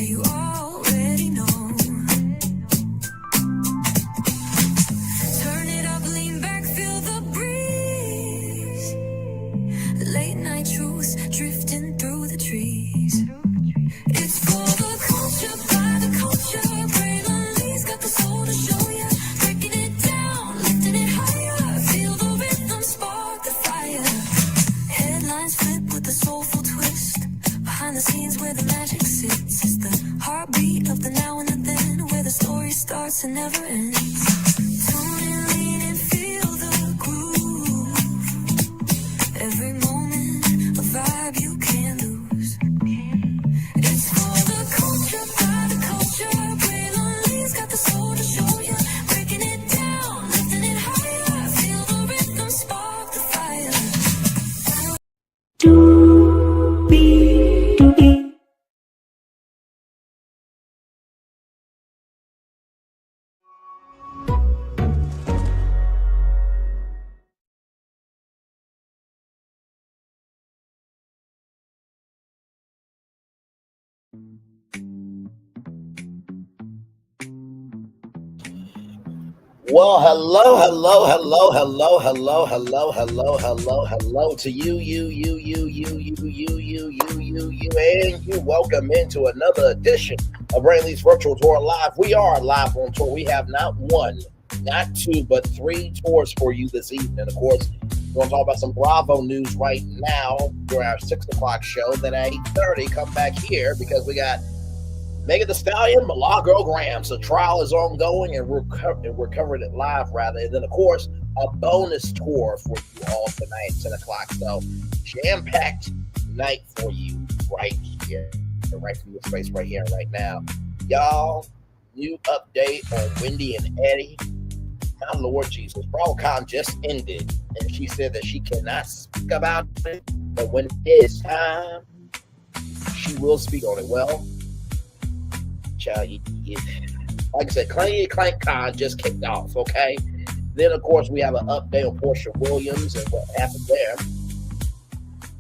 you already know. Turn it up, lean back, feel the breeze. Late night truths drifting through the trees. It's for the culture, by the culture. Braylon's got the soul to show ya. Breaking it down, lifting it higher. Feel the rhythm, spark the fire. Headlines flip with a soulful twist. Behind the scenes where the magic sits. It's the heartbeat of the now and the then, where the story starts and never ends. Tune in, lean and feel the groove. Every moment, a vibe you can't lose. It's for the culture, by the culture. Braylon's got the soul to show ya. Breaking it down, lifting it higher. Feel the rhythm, spark the fire. Well, hello to you, and you. Welcome into another edition of Braylon's Virtual Tour Live. We are live on tour. We have not one, not two, but three tours for you this evening. Of course, we're going to talk about some Bravo news right now during our 6 o'clock show. Then at 8:30, come back here because we got Megan Thee Stallion, Milagro Grams. The trial is ongoing, and we're covering it live, rather. And then, of course, a bonus tour for you all tonight at 10 o'clock. So, jam-packed night for you right here, right from this space right here, right now. Y'all, new update on Wendy and Eddie. My Lord Jesus, BravoCon just ended, and she said that she cannot speak about it, but when it is time, she will speak on it. Well, like I said, Clank Con just kicked off, okay? Then, of course, we have an update on Portia Williams and what happened there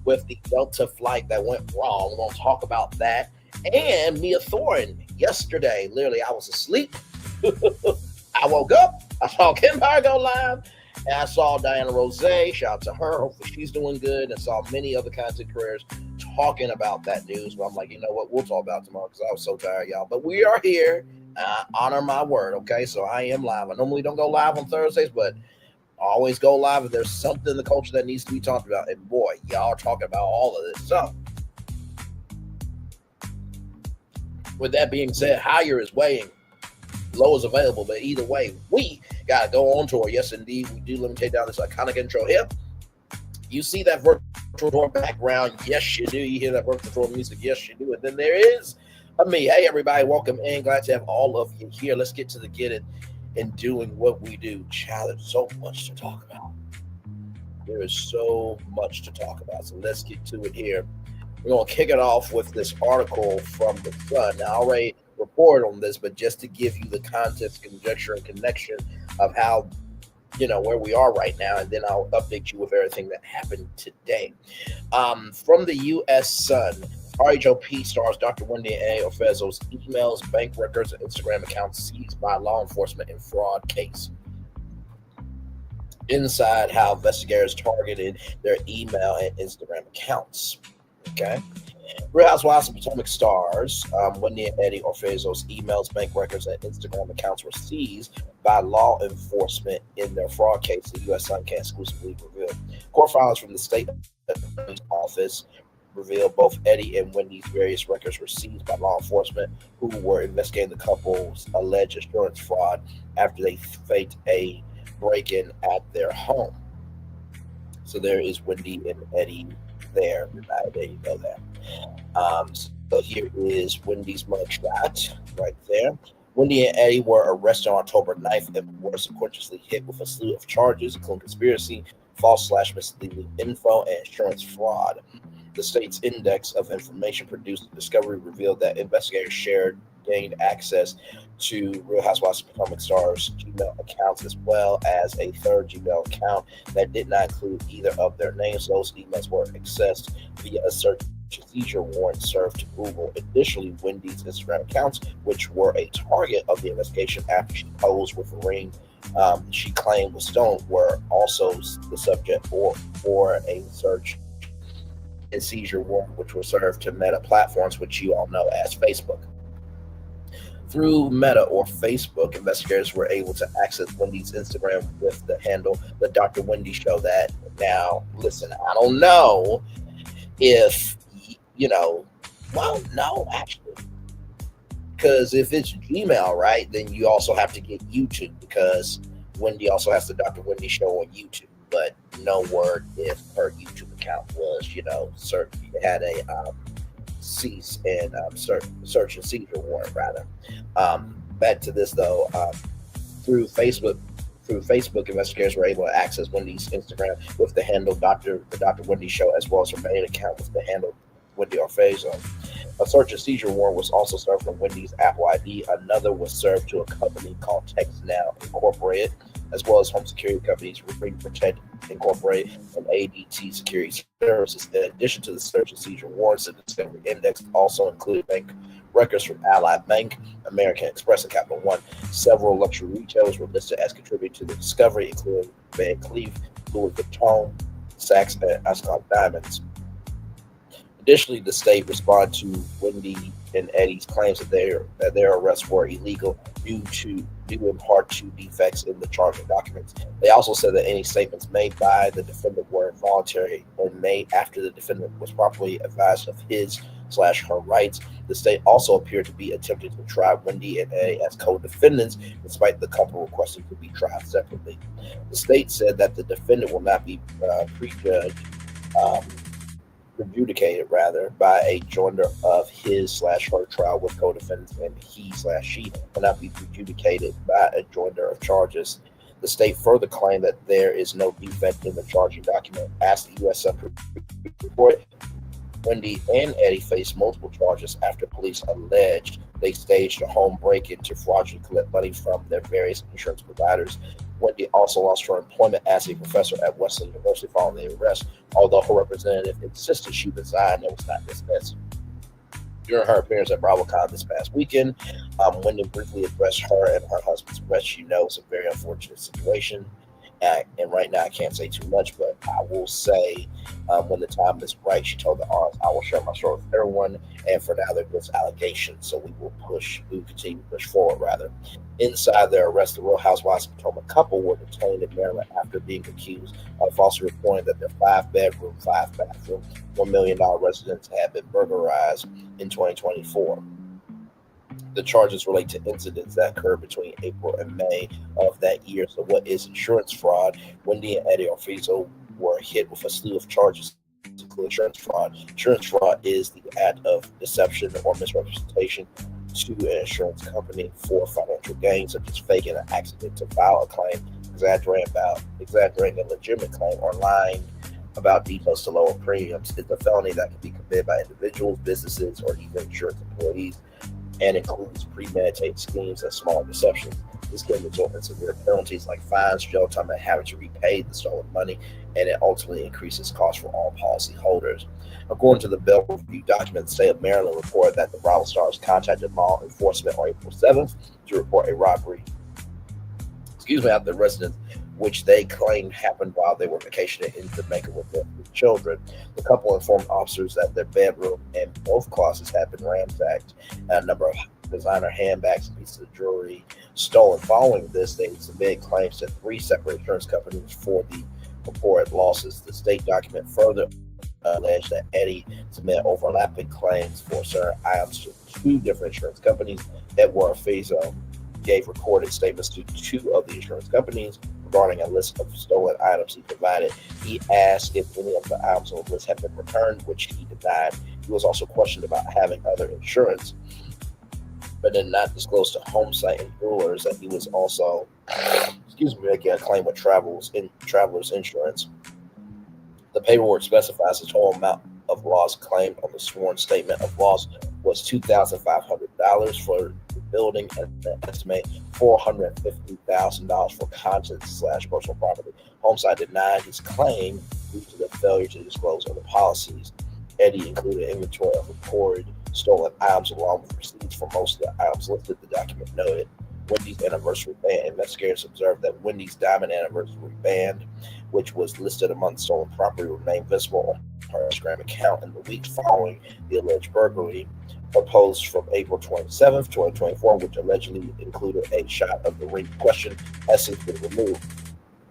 with the Delta flight that went wrong. We're going to talk about that. And Mia Thorne, yesterday, literally, I was asleep. I woke up, I saw Empire go live, and I saw Diana Rose. Shout out to her. Hopefully she's doing good. And saw many other content creators talking about that news. But I'm like, you know what? We'll talk about it tomorrow because I was so tired, y'all. But we are here. Honor my word, okay? So I am live. I normally don't go live on Thursdays, but I always go live if there's something in the culture that needs to be talked about. And boy, y'all are talking about all of this. So with that being said, higher is weighing, low is available. But either way, we got to go on tour. Yes, indeed, we do. Let me take down this iconic intro here. You see that virtual tour background? Yes, you do. You hear that virtual tour music? Yes, you do. And then there is me. Hey, everybody, welcome in. Glad to have all of you here. Let's get to the get it and doing what we do. Child, there's so much to talk about. There is so much to talk about. So let's get to it here. We're going to kick it off with this article from The Sun. Now, I already reported on this, but just to give you the context, conjecture, and connection of how, where we are right now, and then I'll update you with everything that happened today. From the U.S. Sun, RHOP stars Dr. Wendy A. Orfezzo's emails, bank records, and Instagram accounts seized by law enforcement in fraud case. Inside how investigators targeted their email and Instagram accounts. Okay. Real Housewives of Potomac stars Wendy and Eddie Orfezzo's emails, bank records, and Instagram accounts were seized by law enforcement in their fraud case, the U.S. Sun can exclusively reveal. Court filings from the state attorney's office reveal both Eddie and Wendy's various records were seized by law enforcement who were investigating the couple's alleged insurance fraud after they faked a break-in at their home. So there is Wendy and Eddie there. There you go there. So here is Wendy's mugshot right there. Wendy and Eddie were arrested on October 9th and were sequentially hit with a slew of charges, including conspiracy, false/misleading info, and insurance fraud. The state's index of information produced discovery revealed that investigators gained access to Real Housewives of Potomac stars' Gmail accounts, as well as a third Gmail account that did not include either of their names. Those emails were accessed via a search and seizure warrant served to Google. Additionally, Wendy's Instagram accounts, which were a target of the investigation after she posed with a ring she claimed was stolen, were also the subject for a search and seizure warrant, which was served to Meta platforms, which you all know as Facebook. Through Meta or Facebook, investigators were able to access Wendy's Instagram with the handle The Dr. Wendy Show. That now, listen, I don't know if, well, no, actually, because if it's Gmail, right, then you also have to get YouTube because Wendy also has the Dr. Wendy Show on YouTube. But no word if her YouTube account was, had a cease and search and seizure warrant rather. Back to this though, through Facebook. Through Facebook, investigators were able to access Wendy's Instagram with the handle the Dr. Wendy Show, as well as her main account with the handle Wendy Orfezo. A search and seizure warrant was also served from Wendy's Apple ID. Another was served to a company called TextNow Incorporated, as well as home security companies Ring Protect Incorporated and ADT Security Services. In addition to the search and seizure warrants, the discovery index also included bank records from Ally Bank, American Express, and Capital One. Several luxury retailers were listed as contributing to the discovery, including Van Cleef, Louis Vuitton, Saks, and Ascot Diamonds. Additionally, the state responded to Wendy and Eddie's claims that their arrests were illegal due in part to defects in the charging documents. They also said that any statements made by the defendant were involuntary and made after the defendant was properly advised of his/her rights. The state also appeared to be attempting to try Wendy and Eddie as co-defendants, despite the couple requesting to be tried separately. The state said that the defendant will not be prejudged. Adjudicated rather by a joinder of his/her trial with co-defendants, and he/she will not be adjudicated by a joinder of charges. The state further claimed that there is no defect in the charging document. As the U.S. Supreme Court, Wendy and Eddie faced multiple charges after police alleged they staged a home break-in to fraudulently collect money from their various insurance providers. Wendy also lost her employment as a professor at Wesleyan University following the arrest, although her representative insisted she resigned and was not dismissed. During her appearance at BravoCon this past weekend, Wendy briefly addressed her and her husband's arrest. She knows a very unfortunate situation. And right now I can't say too much, but I will say when the time is right, she told the audience, I will share my story with everyone. And for now, there's just allegations, so we will continue to push forward rather. Inside their arrest, the Real Housewives of Potomac couple were detained in Maryland after being accused of falsely reporting that their 5-bedroom, 5-bathroom, $1 million residence had been burglarized in 2024. The charges relate to incidents that occurred between April and May of that year. So what is insurance fraud? Wendy and Eddie Orfezo were hit with a slew of charges, including insurance fraud. Insurance fraud is the act of deception or misrepresentation to an insurance company for financial gain, such as faking an accident to file a claim, exaggerating a legitimate claim, or lying about details to lower premiums. It's a felony that can be committed by individuals, businesses, or even insurance employees, and includes premeditated schemes and small deceptions. This can result in severe penalties like fines, jail time, and having to repay the stolen money, and it ultimately increases costs for all policyholders. According to the Bell Review document, the state of Maryland reported that the Bravo Stars contacted law enforcement on April 7th to report a robbery at the residence, which they claimed happened while they were vacationing in Jamaica with their children. The couple informed officers that their bedroom and both closets had been ransacked, and a number of designer handbags and pieces of jewelry stolen. Following this, they submitted claims to 3 separate insurance companies for the reported losses. The state document further alleged that Eddie submitted overlapping claims for certain items to 2 different insurance companies. Edward Fazo gave recorded statements to 2 of the insurance companies regarding a list of stolen items he provided. He asked if any of the items on the list had been returned, which he denied. He was also questioned about having other insurance, but did not disclose to Homesite and Jewelers that he was also, making a claim with Travelers Insurance. The paperwork specifies the total amount of loss claimed on the sworn statement of loss was $2,500 for the building and an estimated $450,000 for contents/personal property. Homesite denied his claim due to the failure to disclose other policies. Eddie included inventory of reported stolen items along with receipts for most of the items listed. The document noted Wendy's anniversary band. Investigators observed that Wendy's diamond anniversary band, which was listed among stolen property, remained visible on her Instagram account in the week following the alleged burglary. A post from April 27th, 2024, which allegedly included a shot of the ring in question, has since been removed.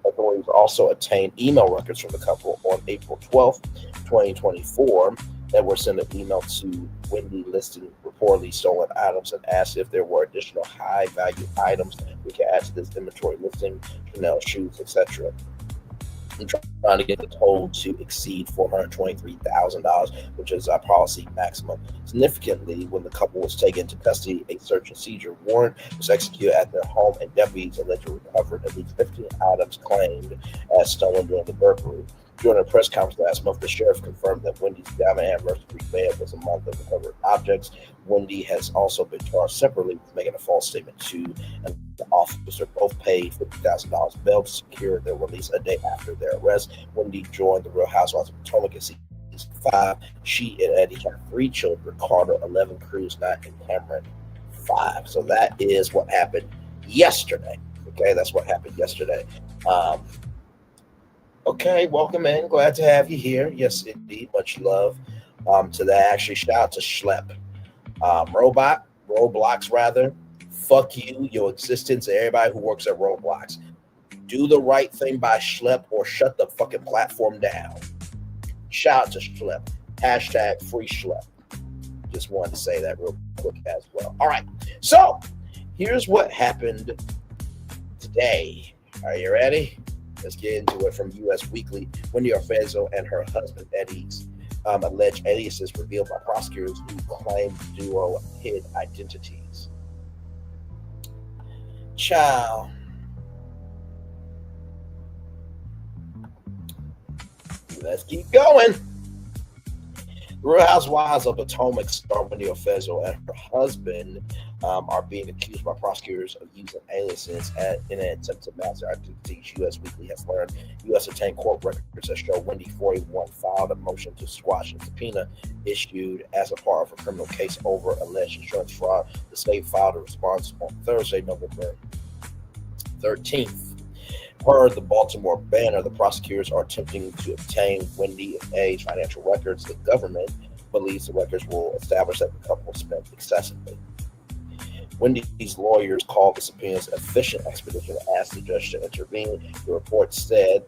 Authorities also obtained email records from the couple on April 12th, 2024, that were sent an email to Wendy listing reportedly stolen items and asked if there were additional high value items we can add to this inventory listing, Chanel shoes, etc. I'm trying to get the total to exceed $423,000, which is our policy maximum. Significantly, when the couple was taken into custody, a search and seizure warrant was executed at their home, and deputies allegedly recovered at least 15 items claimed as stolen during the burglary. During a press conference last month, the sheriff confirmed that Wendy's diamond anniversary band was among the recovered objects. Wendy has also been charged separately with making a false statement to the officer. Both paid $50,000 bail to secure their release a day after their arrest. Wendy joined the Real Housewives of Potomac in season 5. She and Eddie have 3 children: Carter 11, Cruz 9, and Cameron 5. So that is what happened yesterday. Okay, that's what happened yesterday. Okay, welcome in. Glad to have you here. Yes, indeed. Much love to that. Actually, shout out to Schlep. Roblox rather. Fuck you, your existence, and everybody who works at Roblox. Do the right thing by Schlep or shut the fucking platform down. Shout out to Schlep. Hashtag free Schlep. Just wanted to say that real quick as well. All right. So here's what happened today. Are you ready? Let's get into it from U.S. Weekly. Wendy Orfezzo and her husband Eddie's alleged aliases revealed by prosecutors who claim the duo hid identities. Ciao. Let's keep going. The Real Housewives of Potomac star Wendy Orfezzo and her husband are being accused by prosecutors of using aliases in an attempt to mask their identities. U.S. Weekly has learned U.S. obtained court records that show Wendy 41 filed a motion to squash a subpoena issued as a part of a criminal case over alleged insurance fraud. The state filed a response on Thursday, November 13th. Per the Baltimore Banner, the prosecutors are attempting to obtain Wendy and A's financial records. The government believes the records will establish that the couple spent excessively. Wendy's lawyers called the subpoenas efficient expedition and asked the judge to intervene. The report said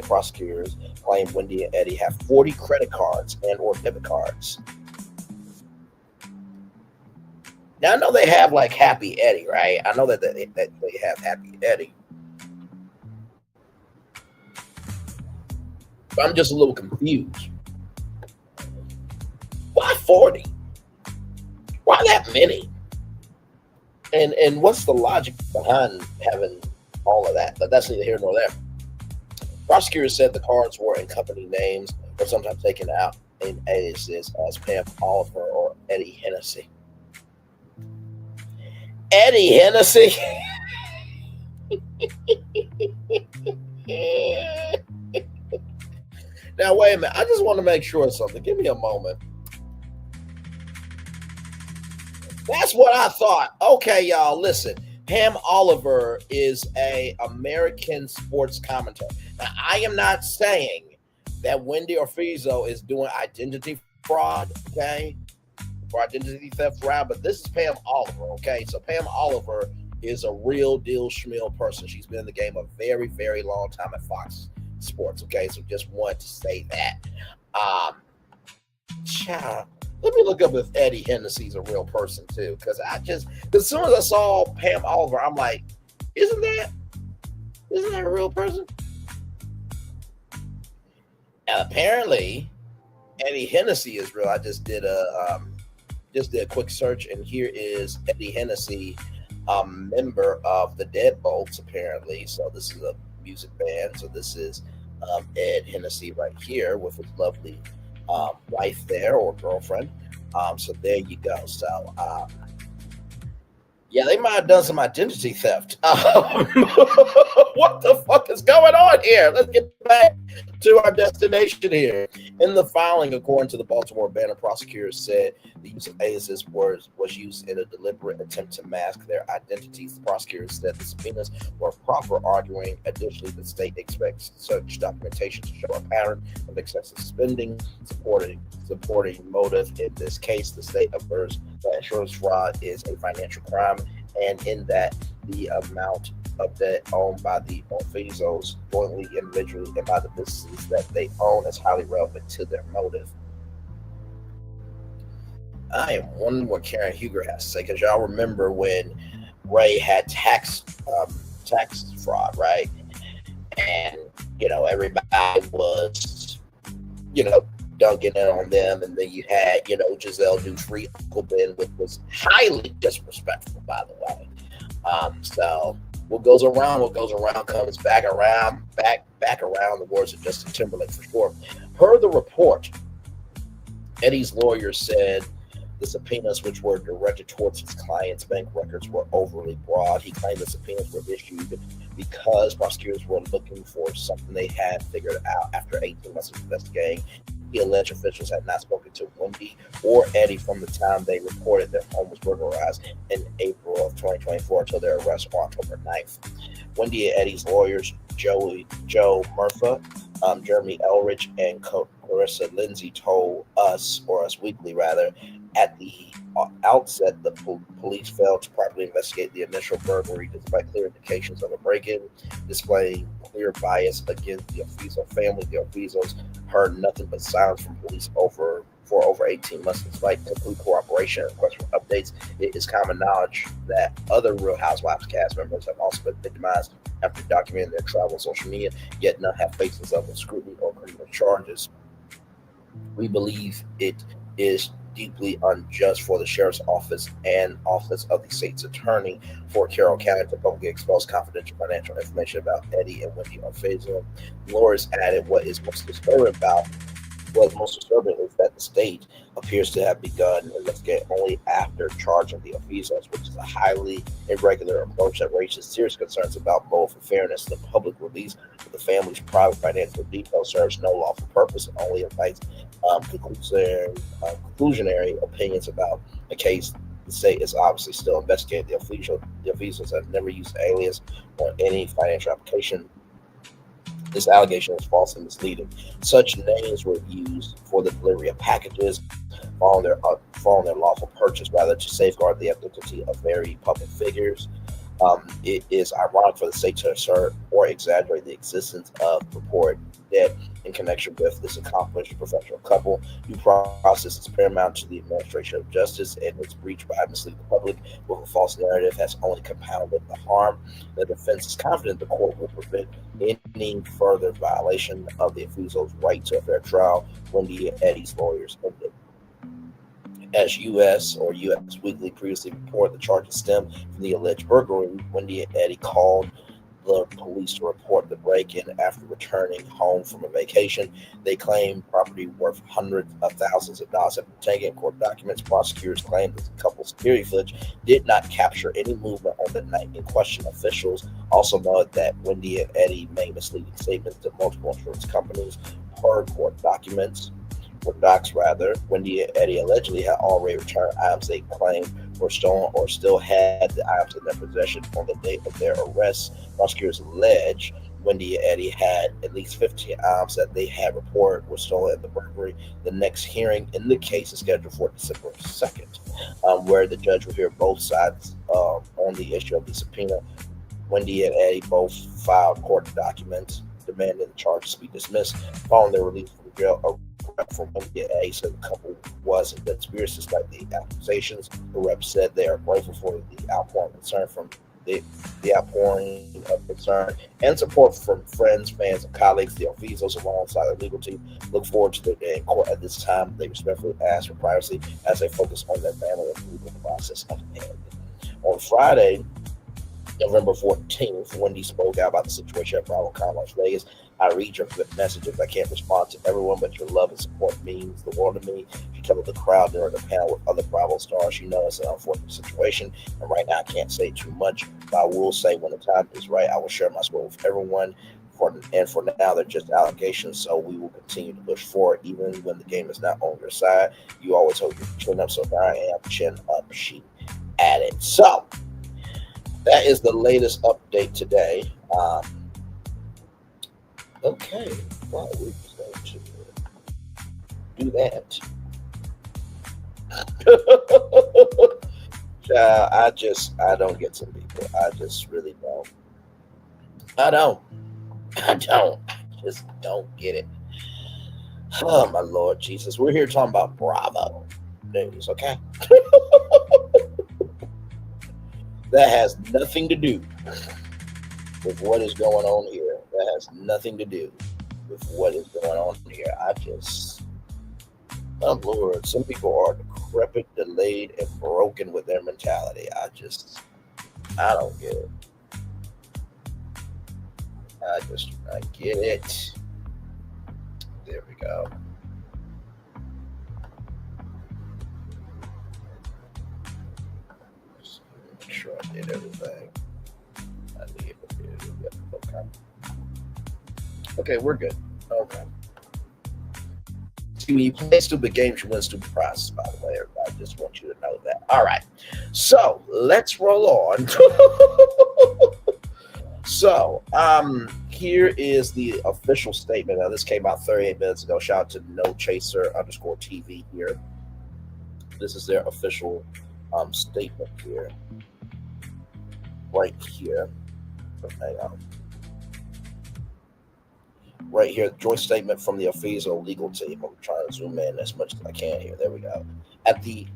prosecutors claim Wendy and Eddie have 40 credit cards and or debit cards. Now I know they have like Happy Eddie, right? I know that they have Happy Eddie. But I'm just a little confused. Why 40? Why that many? And what's the logic behind having all of that? But that's neither here nor there. Prosecutors said the cards were in company names or sometimes taken out in aliases as Pam Oliver or Eddie Hennessy. Eddie Hennessy? Now, wait a minute. I just want to make sure of something. Give me a moment. That's what I thought. Okay, y'all, listen. Pam Oliver is an American sports commentator. Now, I am not saying that Wendy Orfezzo is doing identity fraud, okay? For identity theft fraud, but this is Pam Oliver, okay? So Pam Oliver is a real deal schmill person. She's been in the game a very, very long time at Fox Sports, okay? So just wanted to say that. Let me look up if Eddie Hennessy's a real person too, because as soon as I saw Pam Oliver, I'm like, isn't that a real person? And apparently, Eddie Hennessy is real. I just did a quick search, and here is Eddie Hennessy, member of the Deadbolts, apparently. So this is a music band. So this is Ed Hennessy right here with his lovely wife there, or girlfriend. So there you go. So Yeah, they might have done some identity theft. What the fuck is going on here? Let's get back to our destination here. In the filing, according to the Baltimore Banner, prosecutors said the use of aliases was used in a deliberate attempt to mask their identities. The prosecutors said the subpoenas were proper, arguing additionally the state expects such documentation to show a pattern of excessive spending, supporting motive. In this case, the state avers that insurance fraud is a financial crime, and in that the amount of debt owned by the Orfizos jointly, individually, and by the businesses that they own is highly relevant to their motive. I am wondering what Karen Huger has to say, because y'all remember when Ray had tax fraud, right? And everybody was dunking in on them, and then you had Giselle Dupree, Uncle Ben, which was highly disrespectful, by the way. So what goes around comes back around, back around. The words of Justin Timberlake for sure. Per the report, Eddie's lawyer said the subpoenas, which were directed towards his client's bank records, were overly broad. He claimed the subpoenas were issued because prosecutors were looking for something they had figured out after 18 months of investigating. He alleged officials had not spoken to Wendy or Eddie from the time they reported their home was burglarized in April of 2024 until their arrest on October 9th. Wendy and Eddie's lawyers, Joe Murphy, Jeremy Elrich, and Clarissa Lindsay told us Weekly rather, at the outset, the police failed to properly investigate the initial burglary despite clear indications of a break-in, displaying clear bias against the Orfizo family. The Orfizos heard nothing but silence from police for over 18 months, despite complete cooperation and requests for updates. It is common knowledge that other Real Housewives cast members have also been victimized after documenting their travel on social media, yet none have faced this level of scrutiny or criminal charges. We believe it is deeply unjust for the sheriff's office and office of the state's attorney for Carroll County to publicly expose confidential financial information about Eddie and Wendy Orfizo. Lawyers added, most disturbing is that the state appears to have begun investigating only after charging the Orfizos, which is a highly irregular approach that raises serious concerns about both the fairness and the public release of the family's private financial details. Serves no lawful purpose and only invites conclusionary opinions about the case. The state is obviously still investigating the Orfizos have never used alias on any financial application. This allegation is false and misleading. Such names were used for the delivery of packages following their lawful purchase, rather to safeguard the identity of very public figures. It is ironic for the state to assert or exaggerate the existence of purported debt in connection with this accomplished professional couple. Due process is paramount to the administration of justice, and its breach by misleading the public with a false narrative has only compounded the harm. The defense is confident the court will prevent any further violation of the Orfizo's right to a fair trial. Wendy and Eddie's lawyers ended. As U.S. Weekly previously reported, the charges stem from the alleged burglary. Wendy and Eddie called the police to report the break-in after returning home from a vacation. They claimed property worth hundreds of thousands of dollars had been taken. Court documents, prosecutors claimed that the couple's security footage did not capture any movement on the night in question. Officials also noted that Wendy and Eddie made misleading statements to multiple insurance companies. Per court docs, Wendy and Eddie allegedly had already returned items they claimed were stolen or still had the items in their possession on the date of their arrest. Prosecutors allege Wendy and Eddie had at least 15 items that they had reported were stolen at the burglary. The next hearing in the case is scheduled for December 2nd, where the judge will hear both sides on the issue of the subpoena. Wendy and Eddie both filed court documents demanding the charges be dismissed following their release from jail. From Wendy and Eddie said the couple was in good spirits despite the accusations. The rep said they are grateful for the outpouring of concern and support from friends, fans, and colleagues. The Orfizos, alongside their legal team, look forward to their day in court. At this time, they respectfully ask for privacy as they focus on their family and legal process ahead. On Friday, November 14th, Wendy spoke out about the situation at Bravo Con Las Vegas. I read your messages. I can't respond to everyone, but your love and support means the world to me. She told the crowd during the panel with other Bravo stars. She knows it's an unfortunate situation, and right now I can't say too much, but I will say when the time is right, I will share my story with everyone. For now, they're just allegations, so we will continue to push forward, even when the game is not on your side. You always hold your chin up, so now I am chin up. She added. So that is the latest update today. Okay, well, we're just going to do that. I don't get some people. I just really don't. I don't. I don't. I just don't get it. Oh, my Lord Jesus. We're here talking about Bravo news, okay? That has nothing to do with what is going on here. That has nothing to do with what is going on here. Oh Lord, some people are decrepit, delayed, and broken with their mentality. I don't get it. I get it. There we go. Just make sure I did everything I needed to do. Okay. Okay, we're good. Okay. When you play stupid games, you win stupid prizes, by the way, everybody. Just want you to know that. All right. So let's roll on. So, here is the official statement. Now, this came out 38 minutes ago. Shout out to NoChaser_TV here. This is their official statement here. Right here. Hang on. Right here, joint statement from the Afizo legal team. I'm trying to zoom in as much as I can here. There we go. At the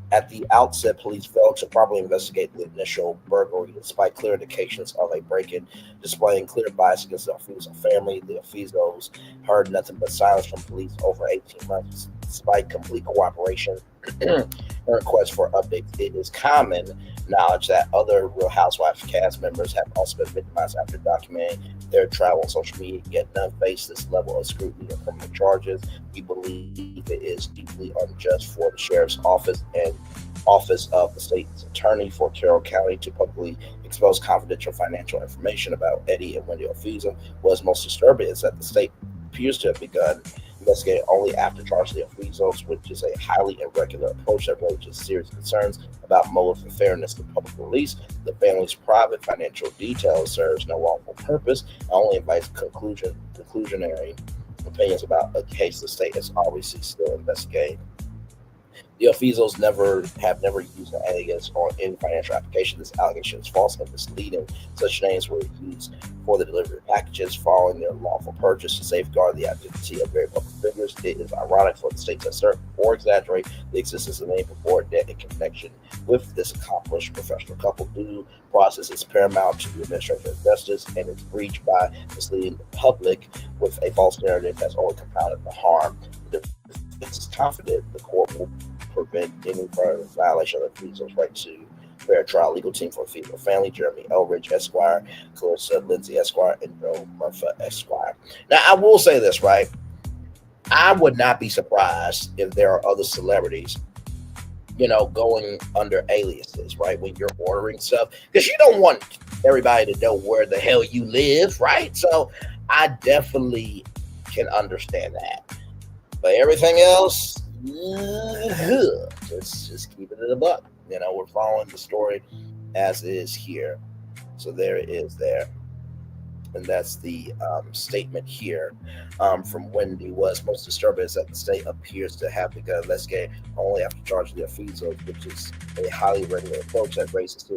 outset, police failed to properly investigate the initial burglary, despite clear indications of a break-in, displaying clear bias against the Afizo family. The Afizos heard nothing but silence from police over 18 months, despite complete cooperation and requests for updates. It is common knowledge that other Real Housewives cast members have also been victimized after documenting their travel on social media, yet none face this level of scrutiny or criminal charges. We believe it is deeply unjust for the sheriff's office and office of the state's attorney for Carroll County to publicly expose confidential financial information about Eddie and Wendy Afizo. What's most disturbing is that the state appears to have begun investigating only after charging the Afizos, which is a highly irregular approach that raises serious concerns about motive and fairness of public release. The family's private financial details serves no lawful purpose and only invites conclusionary opinions about a case the state is obviously still investigating. The Afizos have never used an alias on any financial application. This allegation is false and misleading. Such names were used for the delivery of packages following their lawful purchase to safeguard the identity of very public figures. It is ironic for the state to assert or exaggerate the existence of name before debt in connection with this accomplished professional couple. Due process is paramount to the administration of justice, and its breach by misleading the public with a false narrative has only compounded the harm. The defense is confident the court will prevent any further violation of the Afizo's right to fair trial. Legal team for the Afizo family: Jeremy Elridge, Esquire, Clarissa Lindsay, Esquire, and Joe Murphy, Esquire. Now, I will say this, right? I would not be surprised if there are other celebrities, going under aliases, right? When you're ordering stuff, because you don't want everybody to know where the hell you live, right? So I definitely can understand that. But everything else, just keep it in the buck. We're following the story as is here. So there it is there. And that's the statement here from Wendy. What's most disturbing is that the state appears to have begun investigating only after charging the Afizos, which is a highly regular approach that raises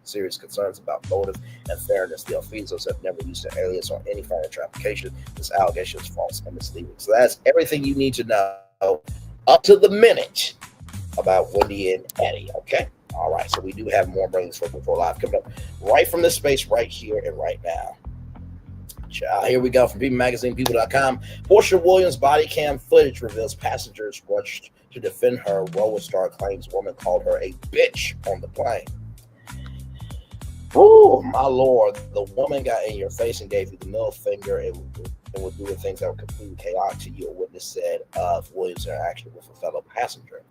serious concerns about motive and fairness. The Afizos have never used an alias on any financial application. This allegation is false and misleading. So that's everything you need to know up to the minute about Wendy and Eddie. Okay. All right. So we do have more Braylon before live coming up right from this space right here and right now. Here we go from People Magazine, People.com. Portia Williams' body cam footage reveals passengers rushed to defend her. Roller star claims woman called her a bitch on the plane. Ooh. Oh my lord! The woman got in your face and gave you the middle finger and was doing things that were completely chaotic to you. A witness said of Williams' interaction with a fellow passenger.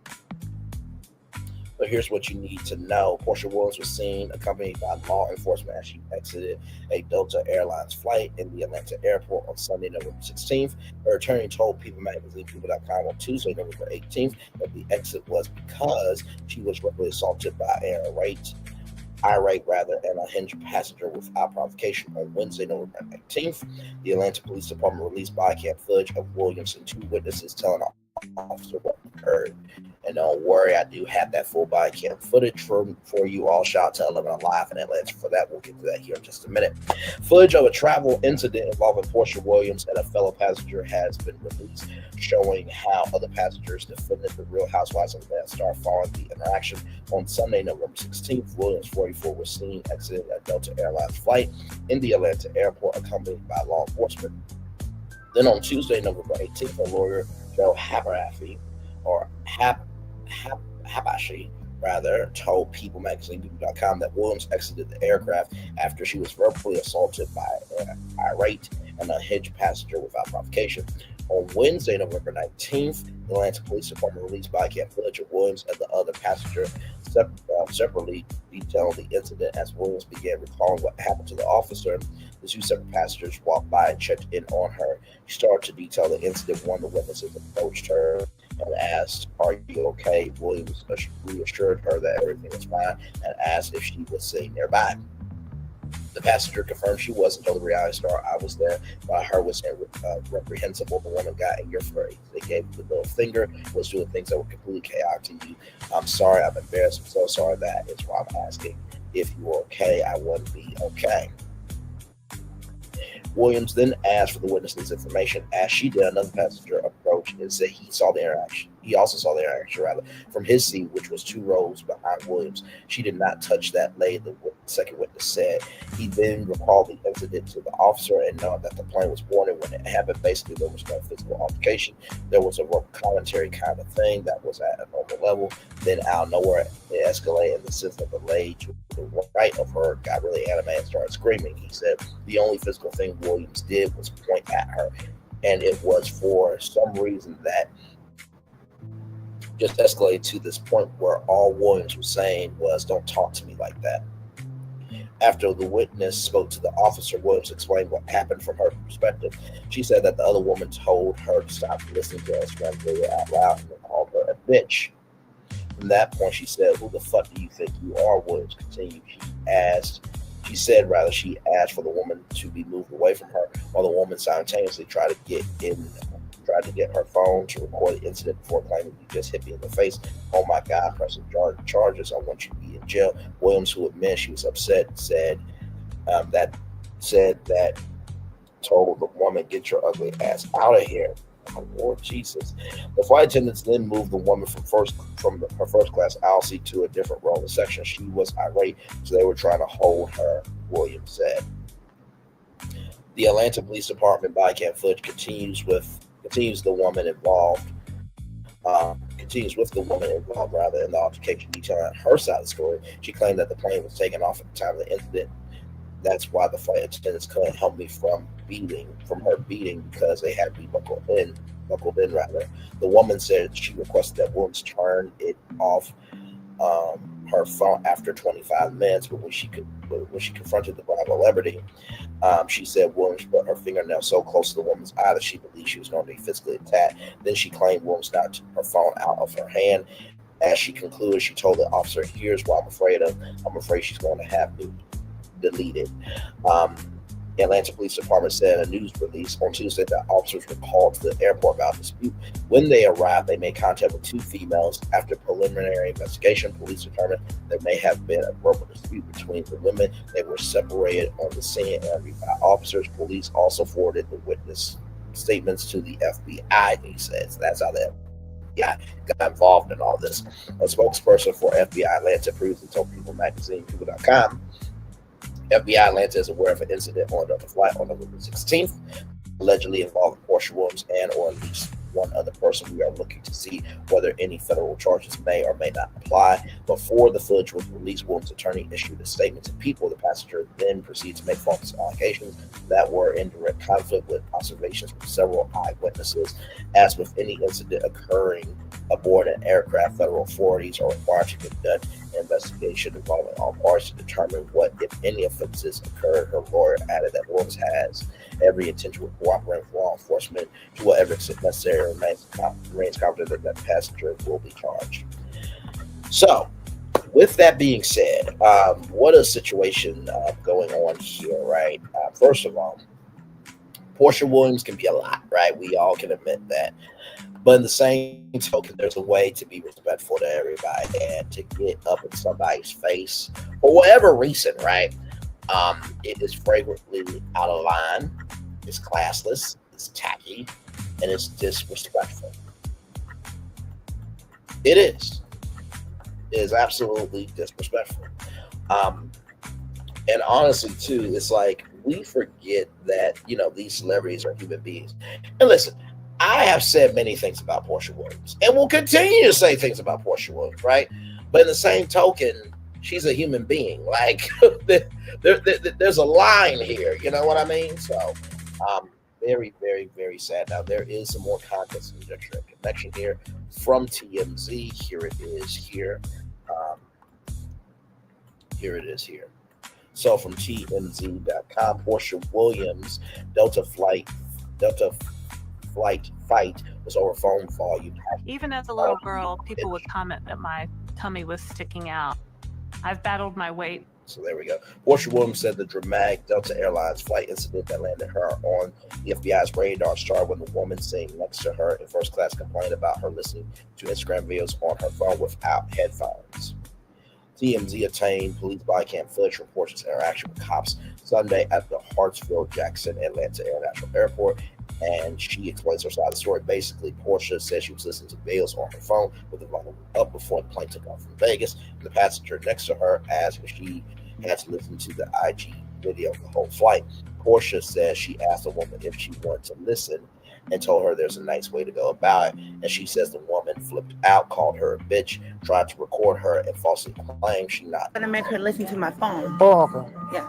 But here's what you need to know. Portia Williams was seen accompanied by law enforcement as she exited a Delta Airlines flight in the Atlanta airport on Sunday, November 16th. Her attorney told People Magazine, People.com on Tuesday, November 18th, that the exit was because she was verbally assaulted by an irate and unhinged passenger without provocation. On Wednesday, November 19th, the Atlanta Police Department released body cam footage of Williams and two witnesses telling officer what occurred. And don't worry, I do have that full body cam footage for you all. Shout out to 11 Alive in Atlanta for that. We'll get to that here in just a minute. Footage of a travel incident involving Portia Williams and a fellow passenger has been released, showing how other passengers defended the Real Housewives of Atlanta star following the interaction. On Sunday, November 16th, Williams, 44, was seen exiting a Delta Airlines flight in the Atlanta airport, accompanied by law enforcement. Then on Tuesday, November 18th, a lawyer, Joe Habashi, told People Magazine, People.com, that Williams exited the aircraft after she was verbally assaulted by an irate and unhinged passenger without provocation. On Wednesday, November 19th, the Atlanta Police Department released body cam footage of Williams and the other passenger separately detailing the incident. As Williams began recalling what happened to the officer, the two separate passengers walked by and checked in on her. She started to detail the incident. One of the witnesses approached her and asked, "Are you okay?" Williams reassured her that everything was fine and asked if she was sitting nearby. The passenger confirmed she wasn't. Told the reality star, "I was there, but her was reprehensible. The woman got in your face. They gave you the middle finger, was doing things that were completely chaotic to you. I'm sorry, I'm embarrassed. I'm so sorry. That is why I'm asking if you were okay. I wouldn't be okay." Williams then asked for the witness's information. As she did, another passenger approached and said he saw the interaction. He also saw the interaction, from his seat, which was 2 rows behind Williams. She did not touch that lady, the second witness said. He then recalled the incident to the officer and knowing that the plane was boarding when it happened. Basically, there was no physical altercation. There was a rope commentary kind of thing that was at a normal level. Then out of nowhere, it escalated in the sense that the lady to the right of her got really animated and started screaming. He said the only physical thing Williams did was point at her, and it was for some reason that just escalated to this point where all Williams was saying was, "Don't talk to me like that." After the witness spoke to the officer, Williams explained what happened from her perspective. She said that the other woman told her to stop listening to her scream out loud and called her a bitch. From that point, she said, "Who the fuck do you think you are?" Williams continued. She asked for the woman to be moved away from her, while the woman simultaneously tried to get her phone to record the incident before claiming, "You just hit me in the face. Oh my God, pressing charges. I want you to be in jail." Williams, who admitted she was upset, said that told the woman, "Get your ugly ass out of here." Oh, Lord Jesus. The flight attendants then moved the woman from her first class aisle seat to a different row in the section. She was irate, so they were trying to hold her, Williams said. The Atlanta Police Department body cam footage continues with the woman involved in the altercation, detailing her side of the story. She claimed that the plane was taken off at the time of the incident. That's why the flight attendants couldn't help me from her beating, because they had me buckled in. The woman said she requested that Williams turn it off her phone after 25 minutes, but when she confronted the Bravo celebrity, she said Williams put her fingernail so close to the woman's eye that she believed she was going to be physically attacked. Then she claimed Williams knocked her phone out of her hand. As she concluded, she told the officer, "Here's what I'm afraid of. I'm afraid she's going to have me deleted." The Atlanta Police Department said in a news release on Tuesday that officers were called to the airport about a dispute. When they arrived, they made contact with 2 females. After preliminary investigation, police determined there may have been a verbal dispute between the women. They were separated on the scene and interviewed by officers. Police also forwarded the witness statements to the FBI, he says. That's how the FBI got involved in all this. A spokesperson for FBI Atlanta previously told People Magazine, People.com, FBI Atlanta is aware of an incident on a flight on November 16th, allegedly involving Portia Williams and or at least one other person. We are looking to see whether any federal charges may or may not apply. Before the footage was released, Williams' attorney issued a statement to People. The passenger then proceeded to make false allegations that were in direct conflict with observations from several eyewitnesses. As with any incident occurring aboard an aircraft, federal authorities are required to conduct an investigation involving all parties to determine what, if any, offenses occurred. Her lawyer added that Williams has every intention to cooperate with law enforcement to whatever extent necessary, and remains confident that passenger will be charged. So, with that being said, what a situation going on here, right? First of all, Portia Williams can be a lot, right? We all can admit that. But in the same token, there's a way to be respectful to everybody and to get up in somebody's face for whatever reason, right? It is flagrantly out of line, it's classless, it's tacky, and it's disrespectful. It is. It is absolutely disrespectful. And honestly, too, it's like we forget that, these celebrities are human beings. And listen, I have said many things about Portia Williams and will continue to say things about Portia Williams, right? But in the same token, she's a human being. Like, there's a line here, you know what I mean? So, very, very, very sad. Now, there is some more context and connection here from TMZ. Here it is here. Here it is here. So from TMZ.com, Portia Williams, Delta flight fight was over phone volume. Even as a little girl, people would comment that my tummy was sticking out. I've battled my weight. So there we go. Portia Williams said the dramatic Delta Airlines flight incident that landed her on the FBI's radar started when the woman sitting next to her in first class complained about her listening to Instagram videos on her phone without headphones. TMZ obtained police body cam footage from Portia's interaction with cops Sunday at the Hartsfield-Jackson Atlanta International Airport, and she explains her side of the story. Basically, Portia said she was listening to videos on her phone with the volume up before the plane took off from Vegas, and the passenger next to her asked if she had to listen to the IG video the whole flight. Portia says she asked the woman if she wanted to listen and told her there's a nice way to go about it. And she says the woman flipped out, called her a bitch, tried to record her, and falsely claimed she not. I'm gonna make her listen to my phone. Oh, okay. Yeah.